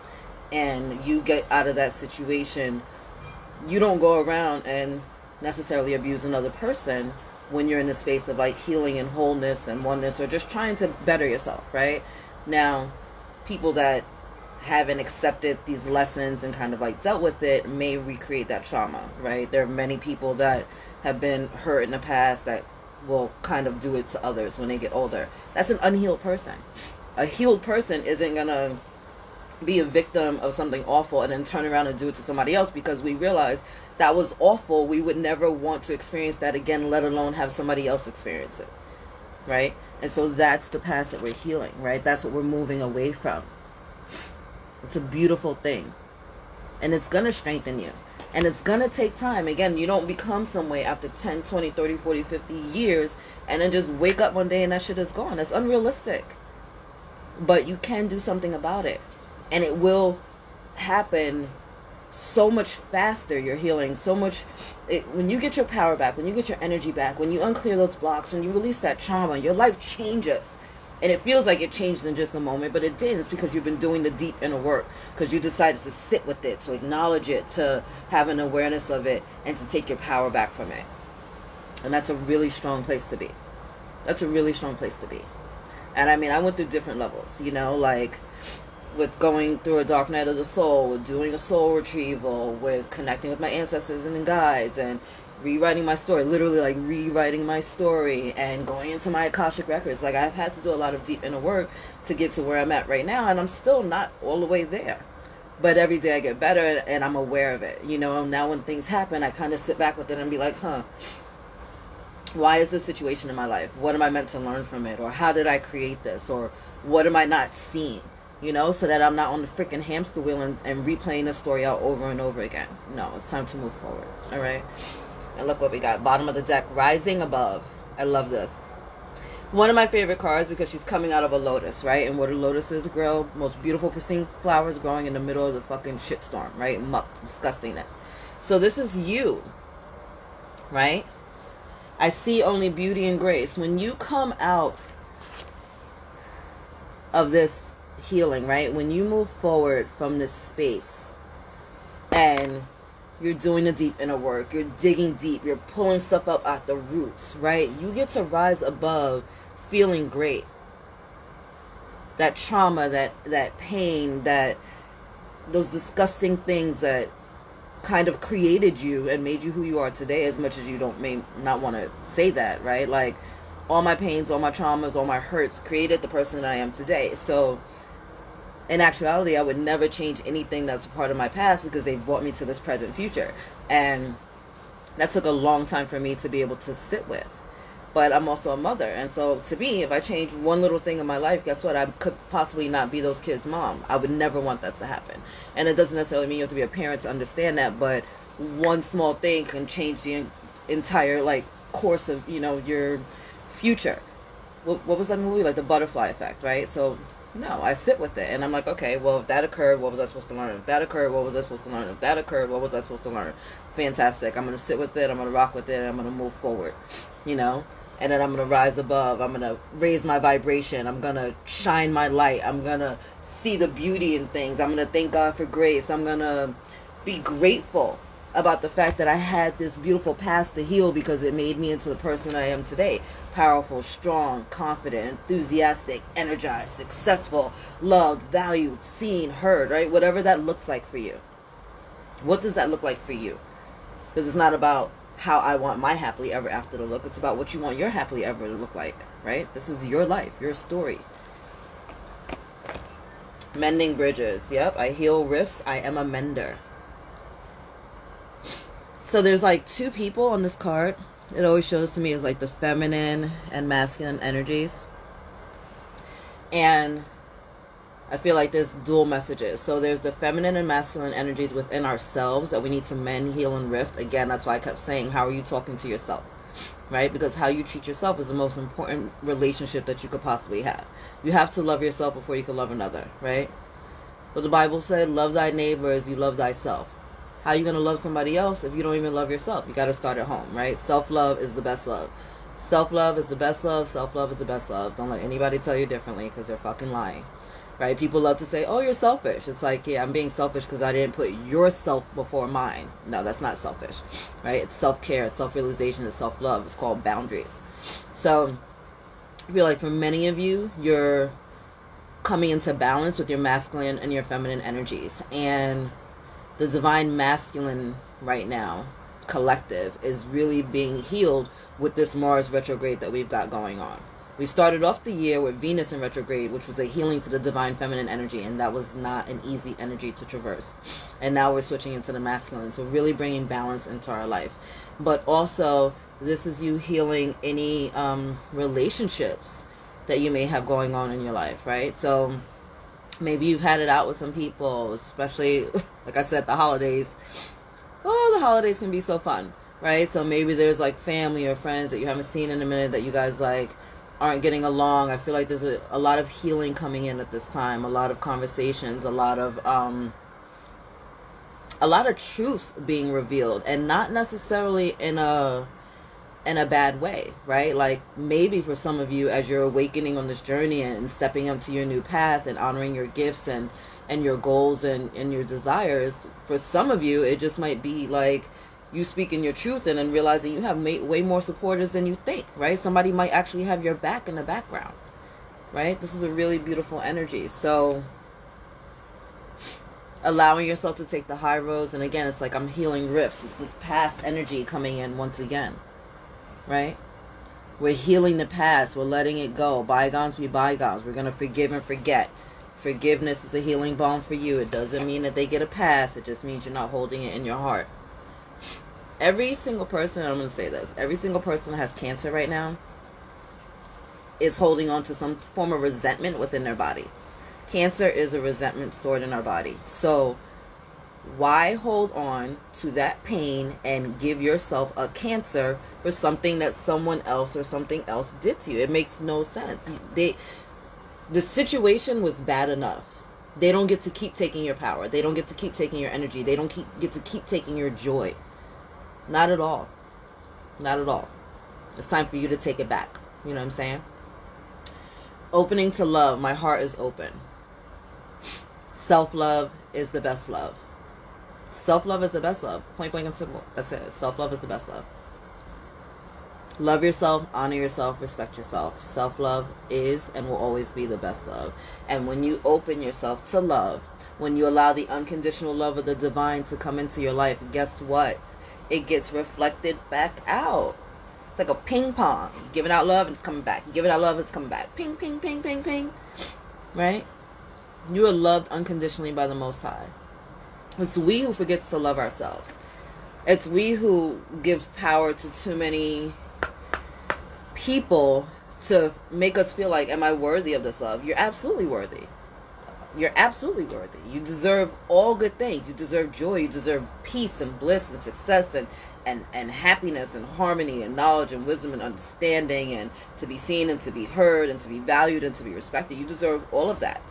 And you get out of that situation, you don't go around and necessarily abuse another person when you're in the space of like healing and wholeness and oneness, or just trying to better yourself, right? Now, people that haven't accepted these lessons and kind of like dealt with it may recreate that trauma, right? There are many people that have been hurt in the past that will kind of do it to others when they get older. That's an unhealed person. A healed person isn't going to be a victim of something awful and then turn around and do it to somebody else, because we realize that was awful. We would never want to experience that again, let alone have somebody else experience it, right? And so that's the past that we're healing, right? That's what we're moving away from. It's a beautiful thing, and it's going to strengthen you, and it's going to take time. Again, you don't become some way after 10, 20, 30, 40, 50 years and then just wake up one day and that shit is gone. That's unrealistic. But you can do something about it. And it will happen so much faster. You're healing so much. When you get your power back, when you get your energy back, when you unclear those blocks, when you release that trauma, your life changes. And it feels like it changed in just a moment, but it didn't. It's because you've been doing the deep inner work, because you decided to sit with it, to acknowledge it, to have an awareness of it, and to take your power back from it. And that's a really strong place to be. That's a really strong place to be. And I mean, I went through different levels, you know, like with going through a dark night of the soul, with doing a soul retrieval, with connecting with my ancestors and guides, and rewriting my story, literally like rewriting my story, and going into my Akashic records. Like, I've had to do a lot of deep inner work to get to where I'm at right now, and I'm still not all the way there. But every day I get better, and I'm aware of it. You know, now when things happen, I kind of sit back with it and be like, why is this situation in my life? What am I meant to learn from it? Or how did I create this? Or what am I not seeing? You know, so that I'm not on the freaking hamster wheel and replaying the story out over and over again. No, it's time to move forward. All right. And look what we got. Bottom of the deck, rising above. I love this. One of my favorite cards, because she's coming out of a lotus, right? And where the lotuses grow, most beautiful pristine flowers growing in the middle of the fucking shitstorm, right? Muck, disgustingness. So this is you, right? I see only beauty and grace. When you come out of this healing, right? When you move forward from this space and you're doing the deep inner work, you're digging deep, you're pulling stuff up at the roots, right? You get to rise above feeling great. That trauma, that pain, those disgusting things that kind of created you and made you who you are today, as much as you may not want to say that, right? Like, all my pains, all my traumas, all my hurts created the person that I am today. So in actuality, I would never change anything that's a part of my past, because they brought me to this present future. And that took a long time for me to be able to sit with. But I'm also a mother. And so to me, if I change one little thing in my life, guess what? I could possibly not be those kids' mom. I would never want that to happen. And it doesn't necessarily mean you have to be a parent to understand that. But one small thing can change the entire, like, course of, you know, your future. What was that movie? Like, The Butterfly Effect, right? So no, I sit with it, and I'm like, okay, well, if that occurred, what was I supposed to learn? If that occurred, what was I supposed to learn? If that occurred, what was I supposed to learn? Fantastic. I'm going to sit with it, I'm going to rock with it, and I'm going to move forward, you know? And then I'm going to rise above. I'm going to raise my vibration. I'm going to shine my light. I'm going to see the beauty in things. I'm going to thank God for grace. I'm going to be grateful about the fact that I had this beautiful past to heal, because it made me into the person I am today. Powerful, strong, confident, enthusiastic, energized, successful, loved, valued, seen, heard, right? Whatever that looks like for you. What does that look like for you? Because it's not about how I want my happily ever after to look. It's about what you want your happily ever to look like, right? This is your life, your story. Mending bridges. Yep, I heal rifts. I am a mender. So there's like two people on this card. It always shows to me as like the feminine and masculine energies. And I feel like there's dual messages. So there's the feminine and masculine energies within ourselves that we need to mend, heal, and rift. Again, that's why I kept saying, how are you talking to yourself? Right? Because how you treat yourself is the most important relationship that you could possibly have. You have to love yourself before you can love another, right? But the Bible said, love thy neighbor as you love thyself. How are you going to love somebody else if you don't even love yourself? You got to start at home, right? Self-love is the best love. Self-love is the best love. Self-love is the best love. Don't let anybody tell you differently, because they're fucking lying, right? People love to say, oh, you're selfish. It's like, yeah, I'm being selfish because I didn't put yourself before mine. No, that's not selfish, right? It's self-care, it's self-realization, it's self-love. It's called boundaries. So I feel like for many of you, you're coming into balance with your masculine and your feminine energies. And the divine masculine right now collective is really being healed with this Mars retrograde that we've got going on. We started off the year with Venus in retrograde, which was a healing to the divine feminine energy, and that was not an easy energy to traverse. And now we're switching into the masculine, so really bringing balance into our life. But also, this is you healing any relationships that you may have going on in your life, right? So maybe you've had it out with some people, especially, like I said, the holidays. Oh, the holidays can be so fun, right? So maybe there's like family or friends that you haven't seen in a minute that you guys like aren't getting along. I feel like there's a lot of healing coming in at this time, a lot of conversations, a lot of truths being revealed, and not necessarily in a bad way, right? Like maybe for some of you, as you're awakening on this journey and stepping onto your new path and honoring your gifts and your goals and your desires, for some of you it just might be like you speaking your truth and then realizing you have way more supporters than you think, right? Somebody might actually have your back in the background, right? This is a really beautiful energy. So allowing yourself to take the high roads, and again, it's like I'm healing rifts. It's this past energy coming in once again, right? We're healing the past. We're letting it go. Bygones be bygones. We're going to forgive and forget. Forgiveness is a healing balm for you. It doesn't mean that they get a pass. It just means you're not holding it in your heart. Every single person, I'm going to say this, every single person that has cancer right now is holding on to some form of resentment within their body. Cancer is a resentment stored in our body. So why hold on to that pain and give yourself a cancer for something that someone else or something else did to you? It makes no sense. The situation was bad enough. They don't get to keep taking your power. They don't get to keep taking your energy. They don't get to keep taking your joy. Not at all. Not at all. It's time for you to take it back. You know what I'm saying? Opening to love. My heart is open. Self-love is the best love. Self-love is the best love. Point blank and simple. That's it. Self-love is the best love. Love yourself, honor yourself, respect yourself. Self-love is and will always be the best love. And when you open yourself to love, when you allow the unconditional love of the divine to come into your life, guess what? It gets reflected back out. It's like a ping pong. Giving out love and it's coming back. Giving out love and it's coming back. Ping, ping, ping, ping, ping. Right? You are loved unconditionally by the Most High. It's we who forgets to love ourselves. It's we who gives power to too many people to make us feel like, am I worthy of this love? You're absolutely worthy. You're absolutely worthy. You deserve all good things. You deserve joy. You deserve peace and bliss and success and happiness and harmony and knowledge and wisdom and understanding, and to be seen and to be heard and to be valued and to be respected. You deserve all of that.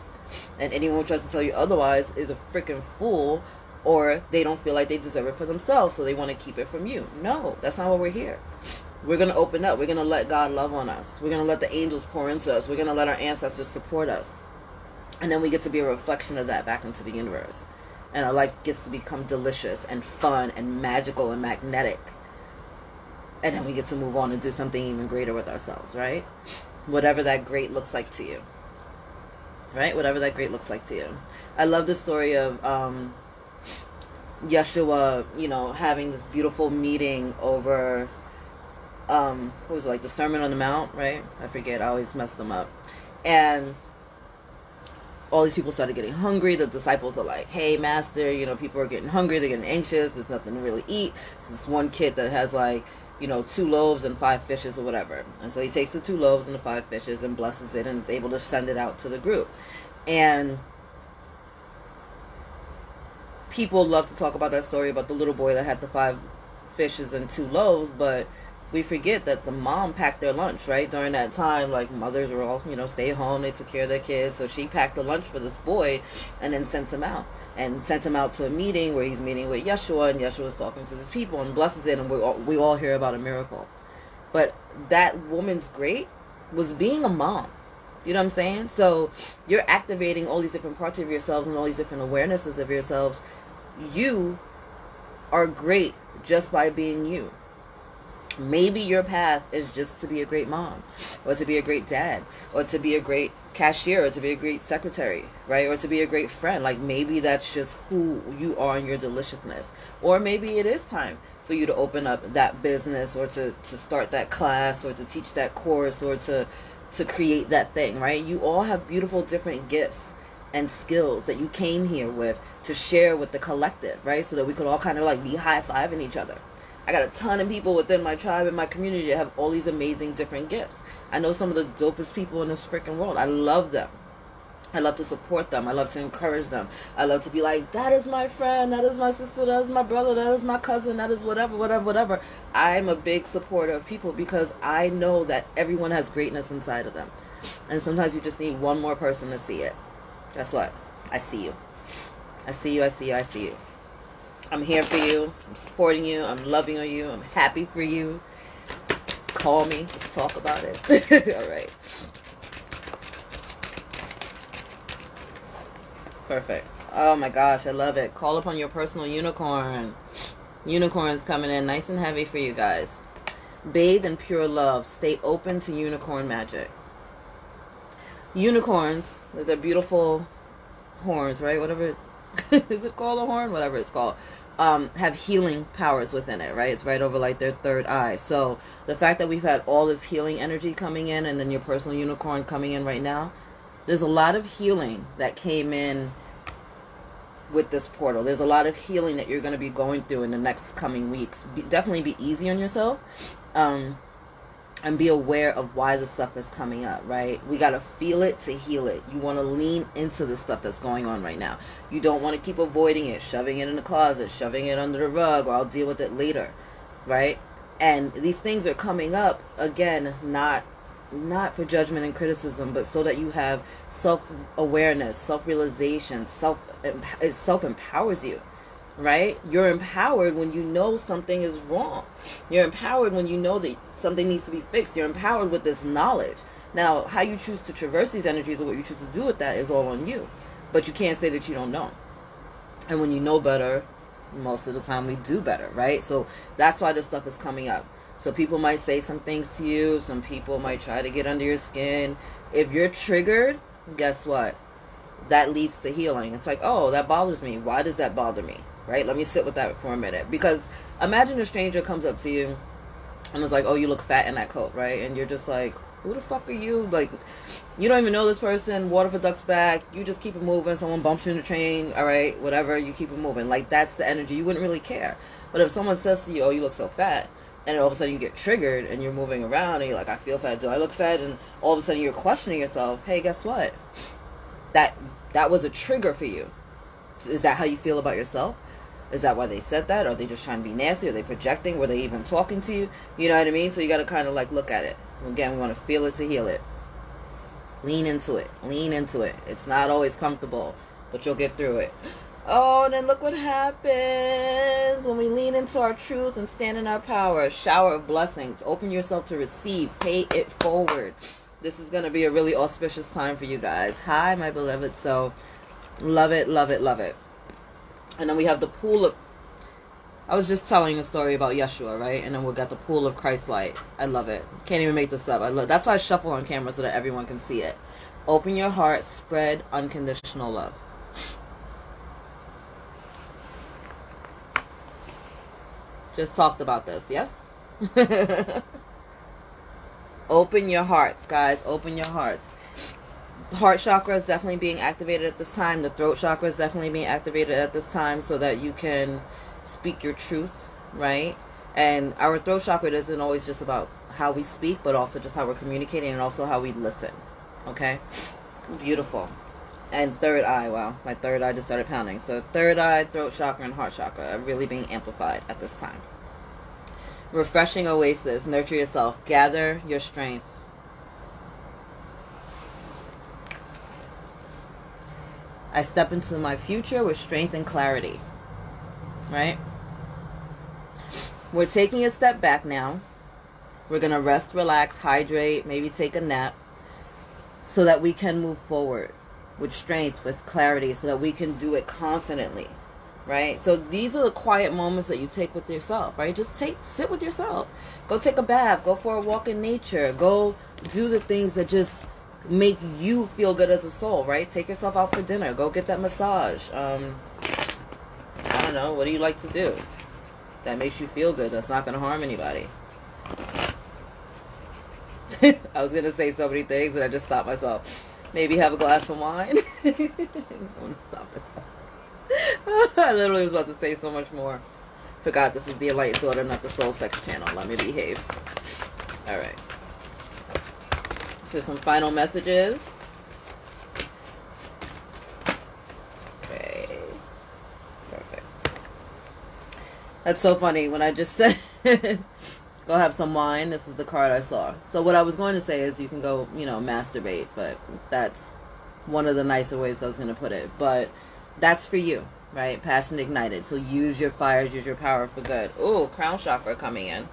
And anyone who tries to tell you otherwise is a freaking fool, or they don't feel like they deserve it for themselves, so they want to keep it from you. No, that's not what we're here. We're going to open up. We're going to let God love on us. We're going to let the angels pour into us. We're going to let our ancestors support us. And then we get to be a reflection of that back into the universe. And our life gets to become delicious and fun and magical and magnetic. And then we get to move on and do something even greater with ourselves, right? Whatever that great looks like to you. Right? Whatever that great looks like to you. I love the story of Yeshua, having this beautiful meeting over, what was it, like the Sermon on the Mount, right? I forget. I always mess them up. And all these people started getting hungry. The disciples are like, hey, master, people are getting hungry. They're getting anxious. There's nothing to really eat. There's this one kid that has 2 loaves and 5 fishes or whatever. And so he takes the 2 loaves and the 5 fishes and blesses it and is able to send it out to the group. And people love to talk about that story about the little boy that had the 5 fishes and 2 loaves, but we forget that the mom packed their lunch, right? During that time, mothers were all, stay at home, they took care of their kids. So she packed the lunch for this boy and then sent him out. And sent him out to a meeting where he's meeting with Yeshua, and Yeshua was talking to these people and blesses it, and we all hear about a miracle. But that woman's great was being a mom. You know what I'm saying? So you're activating all these different parts of yourselves and all these different awarenesses of yourselves. You are great just by being you. Maybe your path is just to be a great mom, or to be a great dad, or to be a great cashier, or to be a great secretary, right? Or to be a great friend. Maybe that's just who you are in your deliciousness. Or maybe it is time for you to open up that business, or to start that class, or to teach that course, or to create that thing, right? You all have beautiful different gifts and skills that you came here with to share with the collective, right? So that we could all kind of like be high-fiving each other. I got a ton of people within my tribe and my community that have all these amazing different gifts. I know some of the dopest people in this freaking world. I love them. I love to support them. I love to encourage them. I love to be like, that is my friend, that is my sister, that is my brother, that is my cousin, that is whatever, whatever, whatever. I'm a big supporter of people because I know that everyone has greatness inside of them. And sometimes you just need one more person to see it. Guess what? I see you. I see you, I see you, I see you. I'm here for you. I'm supporting you. I'm loving you. I'm happy for you. Call me. Let's talk about it. All right. Perfect. Oh my gosh, I love it. Call upon your personal unicorn. Unicorns coming in nice and heavy for you guys. Bathe in pure love. Stay open to unicorn magic. Unicorns, they're beautiful horns, right? Whatever. Is it called a horn? Whatever it's called. Have healing powers within it, right? It's right over like their third eye. So the fact that we've had all this healing energy coming in, and then your personal unicorn coming in right now, there's a lot of healing that came in with this portal. There's a lot of healing that you're going to be going through in the next coming weeks. Definitely be easy on yourself. And be aware of why the stuff is coming up, right? We got to feel it to heal it. You want to lean into the stuff that's going on right now. You don't want to keep avoiding it, shoving it in the closet, shoving it under the rug, or I'll deal with it later, right? And these things are coming up, again, not for judgment and criticism, but so that you have self-awareness, self-realization, it self-empowers you. Right? You're empowered when you know something is wrong. You're empowered when you know that something needs to be fixed. You're empowered with this knowledge. Now, how you choose to traverse these energies or what you choose to do with that is all on you. But you can't say that you don't know. And when you know better, most of the time we do better, right? So that's why this stuff is coming up. So people might say some things to you. Some people might try to get under your skin. If you're triggered, guess what? That leads to healing. It's like, oh, that bothers me. Why does that bother me? Right? Let me sit with that for a minute. Because imagine a stranger comes up to you and is like, oh, you look fat in that coat, right? And you're just like, who the fuck are you? Like, you don't even know this person. Water for ducks back. You just keep it moving. Someone bumps you in the train. All right, whatever. You keep it moving. Like, that's the energy. You wouldn't really care. But if someone says to you, oh, you look so fat, and all of a sudden you get triggered and you're moving around and you're like, I feel fat. Do I look fat? And all of a sudden you're questioning yourself. Hey, guess what? That was a trigger for you. Is that how you feel about yourself? Is that why they said that? Are they just trying to be nasty? Are they projecting? Were they even talking to you? You know what I mean? So you got to kind of like look at it. Again, we want to feel it to heal it. Lean into it. Lean into it. It's not always comfortable, but you'll get through it. Oh, and then look what happens when we lean into our truth and stand in our power. A shower of blessings. Open yourself to receive. Pay it forward. This is going to be a really auspicious time for you guys. Hi, my beloved. So, love it, love it, love it. And then we have the pool of... I was just telling a story about Yeshua, right? And then we got the pool of Christ light. I love it. Can't even make this up. That's why I shuffle on camera so that everyone can see it. Open your heart. Spread unconditional love. Just talked about this, yes? Open your hearts, guys. Open your hearts. The heart chakra is definitely being activated at this time. The throat chakra is definitely being activated at this time so that you can speak your truth, right? And our throat chakra isn't always just about how we speak, but also just how we're communicating and also how we listen, okay? Beautiful. And third eye, wow, my third eye just started pounding. So third eye, throat chakra, and heart chakra are really being amplified at this time. Refreshing oasis. Nurture yourself. Gather your strength. I step into my future with strength and clarity. Right? We're taking a step back now. We're going to rest, relax, hydrate, maybe take a nap so that we can move forward with strength, with clarity, so that we can do it confidently. Right? So these are the quiet moments that you take with yourself, right? Just sit with yourself. Go take a bath. Go for a walk in nature. Go do the things that just make you feel good as a soul, right? Take yourself out for dinner. Go get that massage. I don't know. What do you like to do? that makes you feel good, that's not going to harm anybody. I was going to say so many things and I just stopped myself. Maybe have a glass of wine. I want to stop myself. I literally was about to say so much more. Forgot this is the Enlightened Daughter, not the Soul Sex channel. Let me behave. Alright. So some final messages. Okay. Perfect. That's so funny. When I just said, go have some wine, this is the card I saw. So what I was going to say is you can go, masturbate. But that's one of the nicer ways I was going to put it. But that's for you. Right? Passion ignited. So use your fires, use your power for good. Ooh, crown chakra coming in.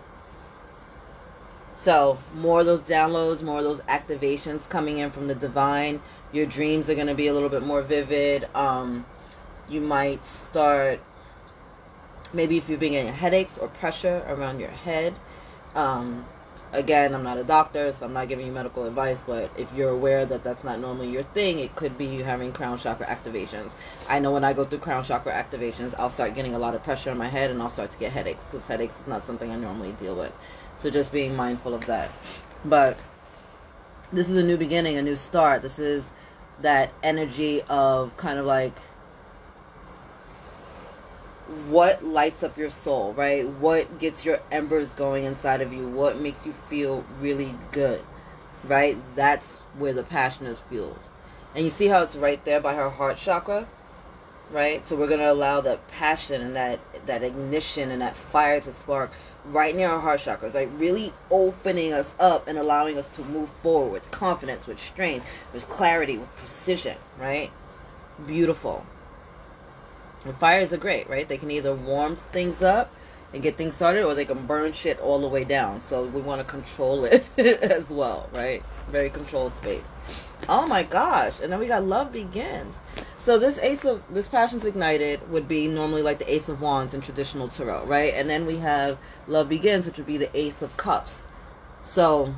So more of those downloads, more of those activations coming in from the divine. Your dreams are going to be a little bit more vivid. You might start, maybe if you're being getting headaches or pressure around your head. Again, I'm not a doctor, so I'm not giving you medical advice, but if you're aware that that's not normally your thing, it could be you having crown chakra activations. I know when I go through crown chakra activations, I'll start getting a lot of pressure on my head and I'll start to get headaches, because headaches is not something I normally deal with. So just being mindful of that. But this is a new beginning, a new start. This is that energy of kind of like what lights up your soul, right? What gets your embers going inside of you? What makes you feel really good, right? That's where the passion is fueled. And you see how it's right there by her heart chakra, right? So we're going to allow that passion and that ignition and that fire to spark right near our heart chakras, like really opening us up and allowing us to move forward with confidence, with strength, with clarity, with precision, right? Beautiful. And fires are great, right? They can either warm things up and get things started, or they can burn shit all the way down. So we want to control it as well, right? Very controlled space. Oh my gosh. And then we got love begins. So this passion's ignited would be normally like the Ace of Wands in traditional tarot, right? And then we have love begins, which would be the Ace of Cups. So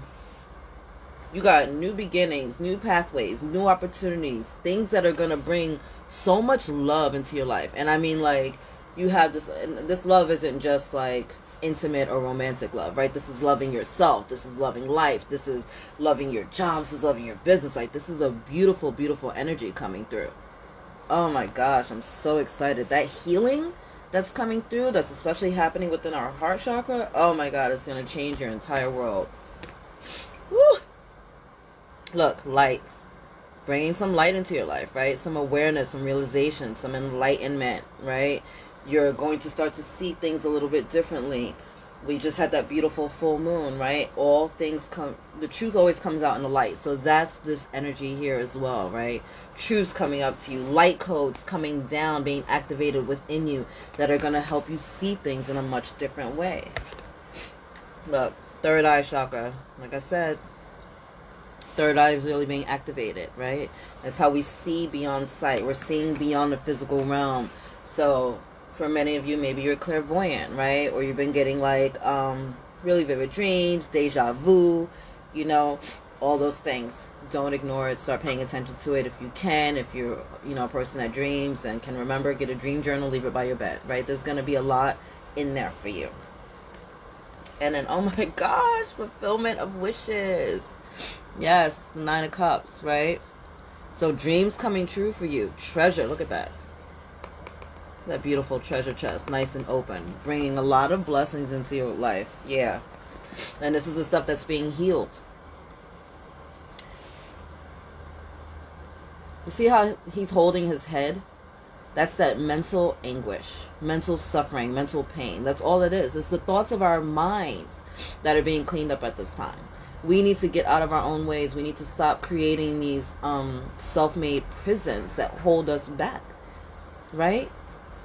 you got new beginnings, new pathways, new opportunities, things that are going to bring so much love into your life. And I mean, like, you have this love isn't just like intimate or romantic love, right? This is loving yourself. This is loving life. This is loving your job. This is loving your business. Like, this is a beautiful, beautiful energy coming through. Oh my gosh, I'm so excited. That healing that's coming through, that's especially happening within our heart chakra, oh my god, it's going to change your entire world. Woo! Look, lights. Bringing some light into your life, right? Some awareness, some realization, some enlightenment, right? You're going to start to see things a little bit differently. We just had that beautiful full moon, right? All things come, the truth always comes out in the light. So that's this energy here as well, right? Truths coming up to you, light codes coming down, being activated within you that are going to help you see things in a much different way. Look, third eye chakra, like I said, third eye is really being activated, right? That's how we see beyond sight. We're seeing beyond the physical realm. So for many of you, maybe you're clairvoyant, right? Or you've been getting like really vivid dreams, deja vu, all those things. Don't ignore it. Start paying attention to it if you can. If you're, a person that dreams and can remember, get a dream journal, leave it by your bed, right? There's going to be a lot in there for you. And then, oh my gosh, fulfillment of wishes. Yes, the Nine of Cups, right? So dreams coming true for you. Treasure, look at that. That beautiful treasure chest, nice and open. Bringing a lot of blessings into your life. Yeah. And this is the stuff that's being healed. You see how he's holding his head? That's that mental anguish, mental suffering, mental pain. That's all it is. It's the thoughts of our minds that are being cleaned up at this time. We need to get out of our own ways. We need to stop creating these self-made prisons that hold us back, right?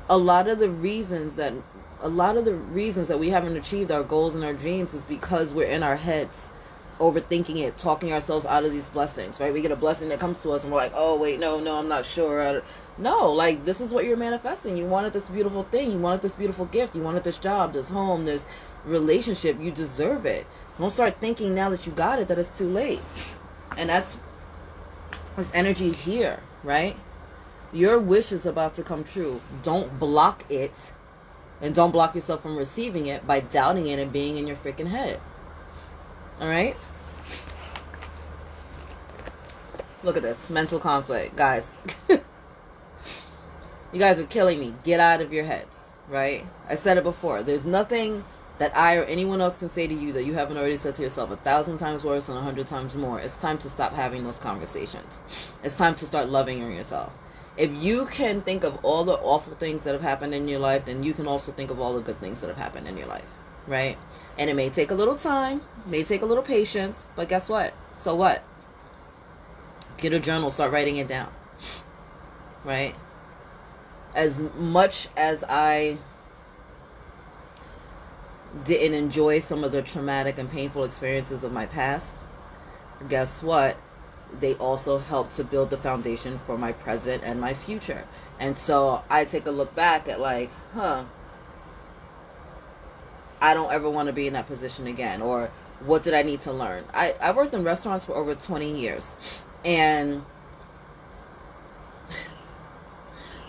A lot of the reasons that we haven't achieved our goals and our dreams is because we're in our heads, overthinking it, talking ourselves out of these blessings, right? We get a blessing that comes to us and we're like, oh, wait, no, I'm not sure. No, like, this is what you're manifesting. You wanted this beautiful thing. You wanted this beautiful gift. You wanted this job, this home, this relationship. You deserve it. Don't start thinking now that you got it that it's too late. And that's this energy here, right? Your wish is about to come true. Don't block it. And don't block yourself from receiving it by doubting it and being in your freaking head. All right? Look at this. Mental conflict. Guys. You guys are killing me. Get out of your heads. Right? I said it before. There's nothing that I or anyone else can say to you that you haven't already said to yourself 1,000 times worse and 100 times more. It's time to stop having those conversations. It's time to start loving yourself. If you can think of all the awful things that have happened in your life, then you can also think of all the good things that have happened in your life. Right? And it may take a little time, may take a little patience, but guess what? So what? Get a journal, start writing it down. Right? As much as I didn't enjoy some of the traumatic and painful experiences of my past, guess what? They also helped to build the foundation for my present and my future. And so I take a look back at like, I don't ever want to be in that position again. Or what did I need to learn? I worked in restaurants for over 20 years. And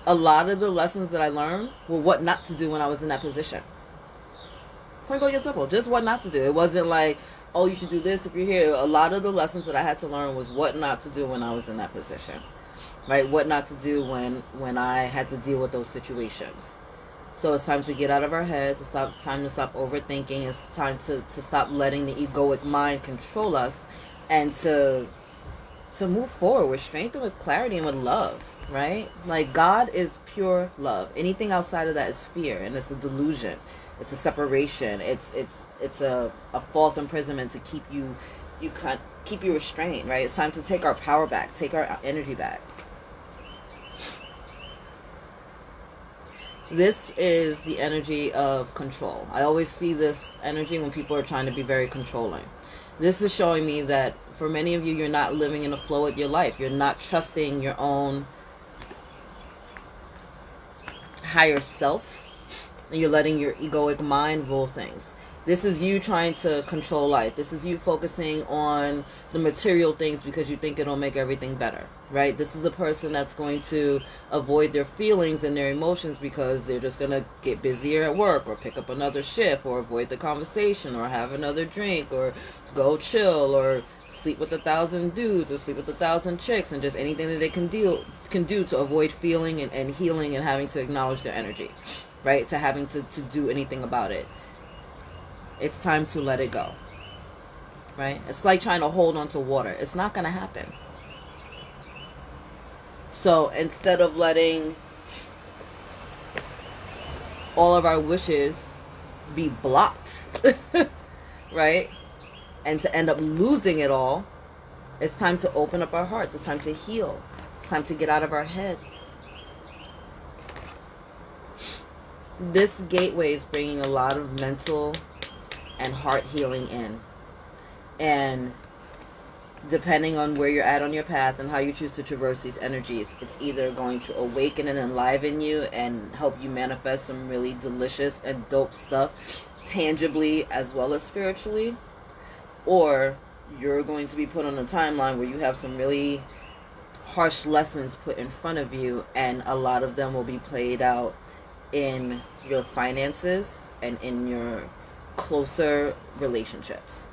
a lot of the lessons that I learned were what not to do when I was in that position. Point blank and simple. Just what not to do. It wasn't like, oh, you should do this if you're here. A lot of the lessons that I had to learn was what not to do when I was in that position. Right? What not to do when I had to deal with those situations. So it's time to get out of our heads. It's time to stop overthinking. It's time to stop letting the egoic mind control us. And to move forward with strength and with clarity and with love. Right? Like, God is pure love. Anything outside of that is fear. And it's a delusion. It's a separation. It's a false imprisonment to keep you restrained, right? It's time to take our power back, take our energy back. This is the energy of control. I always see this energy when people are trying to be very controlling. This is showing me that for many of you, you're not living in a flow with your life. You're not trusting your own higher self. And you're letting your egoic mind rule things. This is you trying to control life. This is you focusing on the material things because you think it'll make everything better, right? This is a person that's going to avoid their feelings and their emotions because they're just going to get busier at work or pick up another shift or avoid the conversation or have another drink or go chill or sleep with 1,000 dudes or sleep with 1,000 chicks and just anything that they can do to avoid feeling and healing and having to acknowledge their energy. Right? To having to do anything about it. It's time to let it go. Right? It's like trying to hold on to water. It's not going to happen. So instead of letting all of our wishes be blocked, right? And to end up losing it all, it's time to open up our hearts. It's time to heal. It's time to get out of our heads. This gateway is bringing a lot of mental and heart healing in. And depending on where you're at on your path and how you choose to traverse these energies, it's either going to awaken and enliven you and help you manifest some really delicious and dope stuff tangibly as well as spiritually, or you're going to be put on a timeline where you have some really harsh lessons put in front of you, and a lot of them will be played out in your finances and in your closer relationships.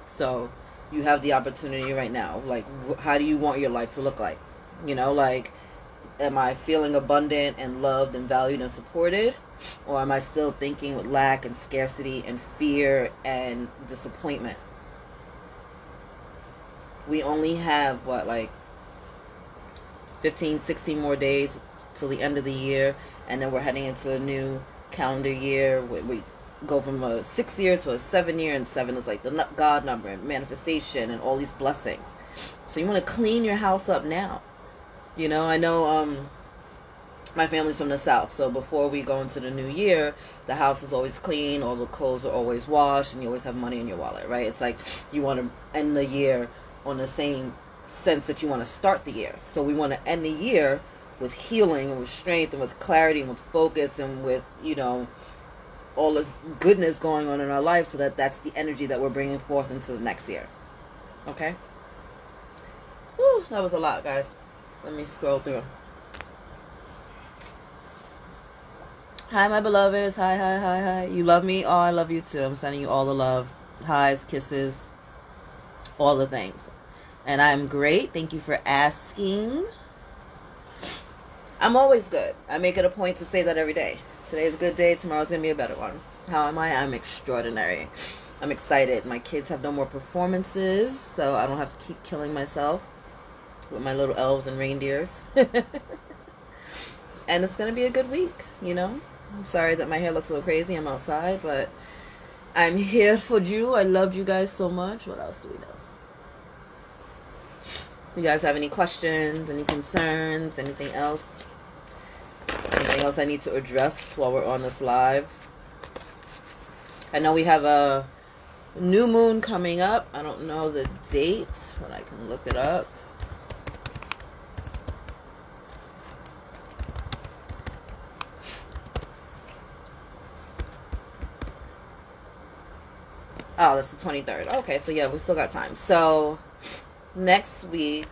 So you have the opportunity right now. Like, how do you want your life to look like? You know, like, am I feeling abundant and loved and valued and supported? Or am I still thinking with lack and scarcity and fear and disappointment? We only have, 15, 16 more days till the end of the year. And then we're heading into a new calendar year. We go from a 6 year to a 7 year. And 7 is like the God number and manifestation and all these blessings. So you want to clean your house up now. You know, I know my family's from the South. So before we go into the new year, the house is always clean. All the clothes are always washed. And you always have money in your wallet, right? It's like you want to end the year on the same sense that you want to start the year. So we want to end the year with healing and with strength and with clarity and with focus and with, you know, all this goodness going on in our life, so that that's the energy that we're bringing forth into the next year. Okay? Whew, that was a lot, guys. Let me scroll through. Hi, my beloveds. Hi, hi, hi, hi. You love me? Oh, I love you too. I'm sending you all the love. Highs, kisses, all the things. And I'm great. Thank you for asking. I'm always good. I make it a point to say that every day. Today's a good day. Tomorrow's going to be a better one. How am I? I'm extraordinary. I'm excited. My kids have no more performances, so I don't have to keep killing myself with my little elves and reindeers. And it's going to be a good week, you know? I'm sorry that my hair looks a little crazy. I'm outside, but I'm here for you. I loved you guys so much. What else do we know? You guys have any questions, any concerns, anything else? Anything else I need to address while we're on this live? I know we have a new moon coming up. I don't know the date, but I can look it up. Oh, that's the 23rd. Okay, so yeah, we still got time. So, next week,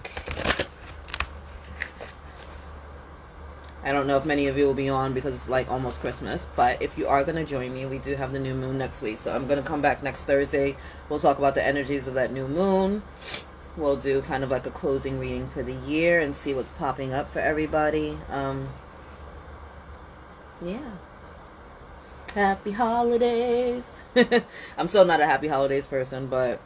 I don't know if many of you will be on because it's like almost Christmas, but if you are going to join me, we do have the new moon next week. So I'm going to come back next Thursday. We'll talk about the energies of that new moon. We'll do kind of like a closing reading for the year and see what's popping up for everybody. Yeah. Happy holidays. I'm still not a happy holidays person, but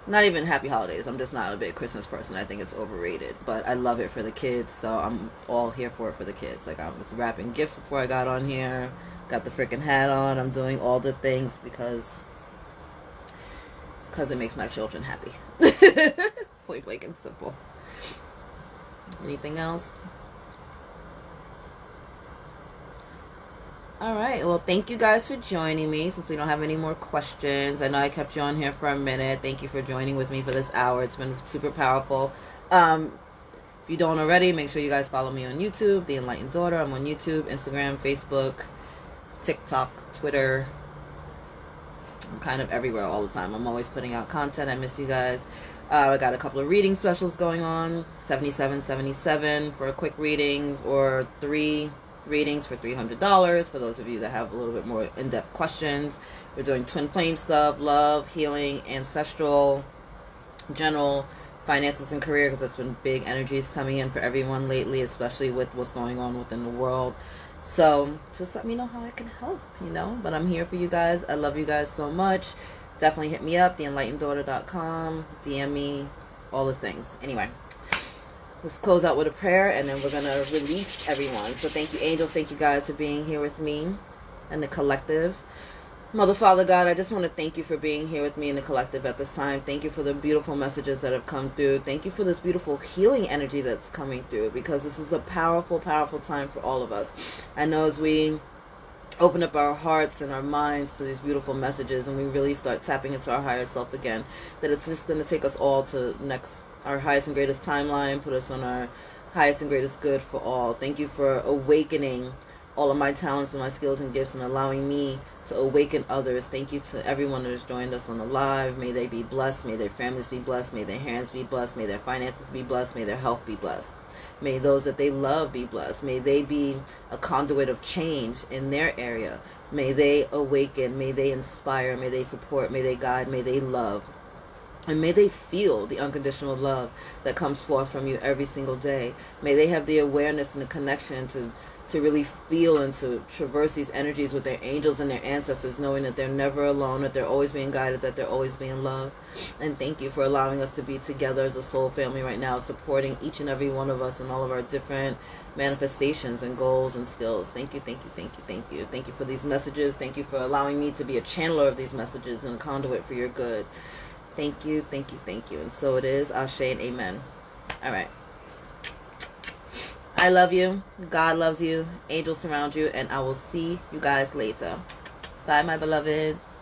not even happy holidays. I'm just not a big Christmas person. I think it's overrated, but I love it for the kids, so I'm all here for it for the kids. Like, I was wrapping gifts before I got on here, got the freaking hat on. I'm doing all the things because it makes my children happy. Point blank and simple. Anything else? Alright, well, thank you guys for joining me since we don't have any more questions. I know I kept you on here for a minute. Thank you for joining with me for this hour. It's been super powerful. If you don't already, make sure you guys follow me on YouTube, The Enlightened Daughter. I'm on YouTube, Instagram, Facebook, TikTok, Twitter. I'm kind of everywhere all the time. I'm always putting out content. I miss you guys. I got a couple of reading specials going on. $77.77 for a quick reading, or 3 readings for $300 for those of you that have a little bit more in-depth questions. We're doing twin flame stuff, love, healing, ancestral, general, finances, and career, because it's been big energies coming in for everyone lately, especially with what's going on within the world. So just let me know how I can help, you know. But I'm here for you guys. I love you guys so much. Definitely hit me up, theenlighteneddaughter.com, DM me, all the things. Anyway, let's close out with a prayer, and then we're going to release everyone. So thank you, angels. Thank you guys for being here with me and the collective. Mother, Father, God, I just want to thank you for being here with me in the collective at this time. Thank you for the beautiful messages that have come through. Thank you for this beautiful healing energy that's coming through, because this is a powerful, powerful time for all of us. I know as we open up our hearts and our minds to these beautiful messages, and we really start tapping into our higher self again, that it's just going to take us all to our highest and greatest timeline, put us on our highest and greatest good for all. Thank you for awakening all of my talents and my skills and gifts, and allowing me to awaken others. Thank you to everyone that has joined us on the live. May they be blessed. May their families be blessed. May their hands be blessed. May their finances be blessed. May their health be blessed. May those that they love be blessed. May they be a conduit of change in their area. May they awaken. May they inspire. May they support. May they guide. May they love. And may they feel the unconditional love that comes forth from you every single day. May they have the awareness and the connection to really feel and to traverse these energies with their angels and their ancestors, knowing that they're never alone, that they're always being guided, that they're always being loved. And thank you for allowing us to be together as a soul family right now, supporting each and every one of us in all of our different manifestations and goals and skills. Thank you, thank you, thank you, thank you. Thank you for these messages. Thank you for allowing me to be a channeler of these messages and a conduit for your good. Thank you, thank you, thank you. And so it is. Ashe and amen. All right. I love you. God loves you. Angels surround you. And I will see you guys later. Bye, my beloveds.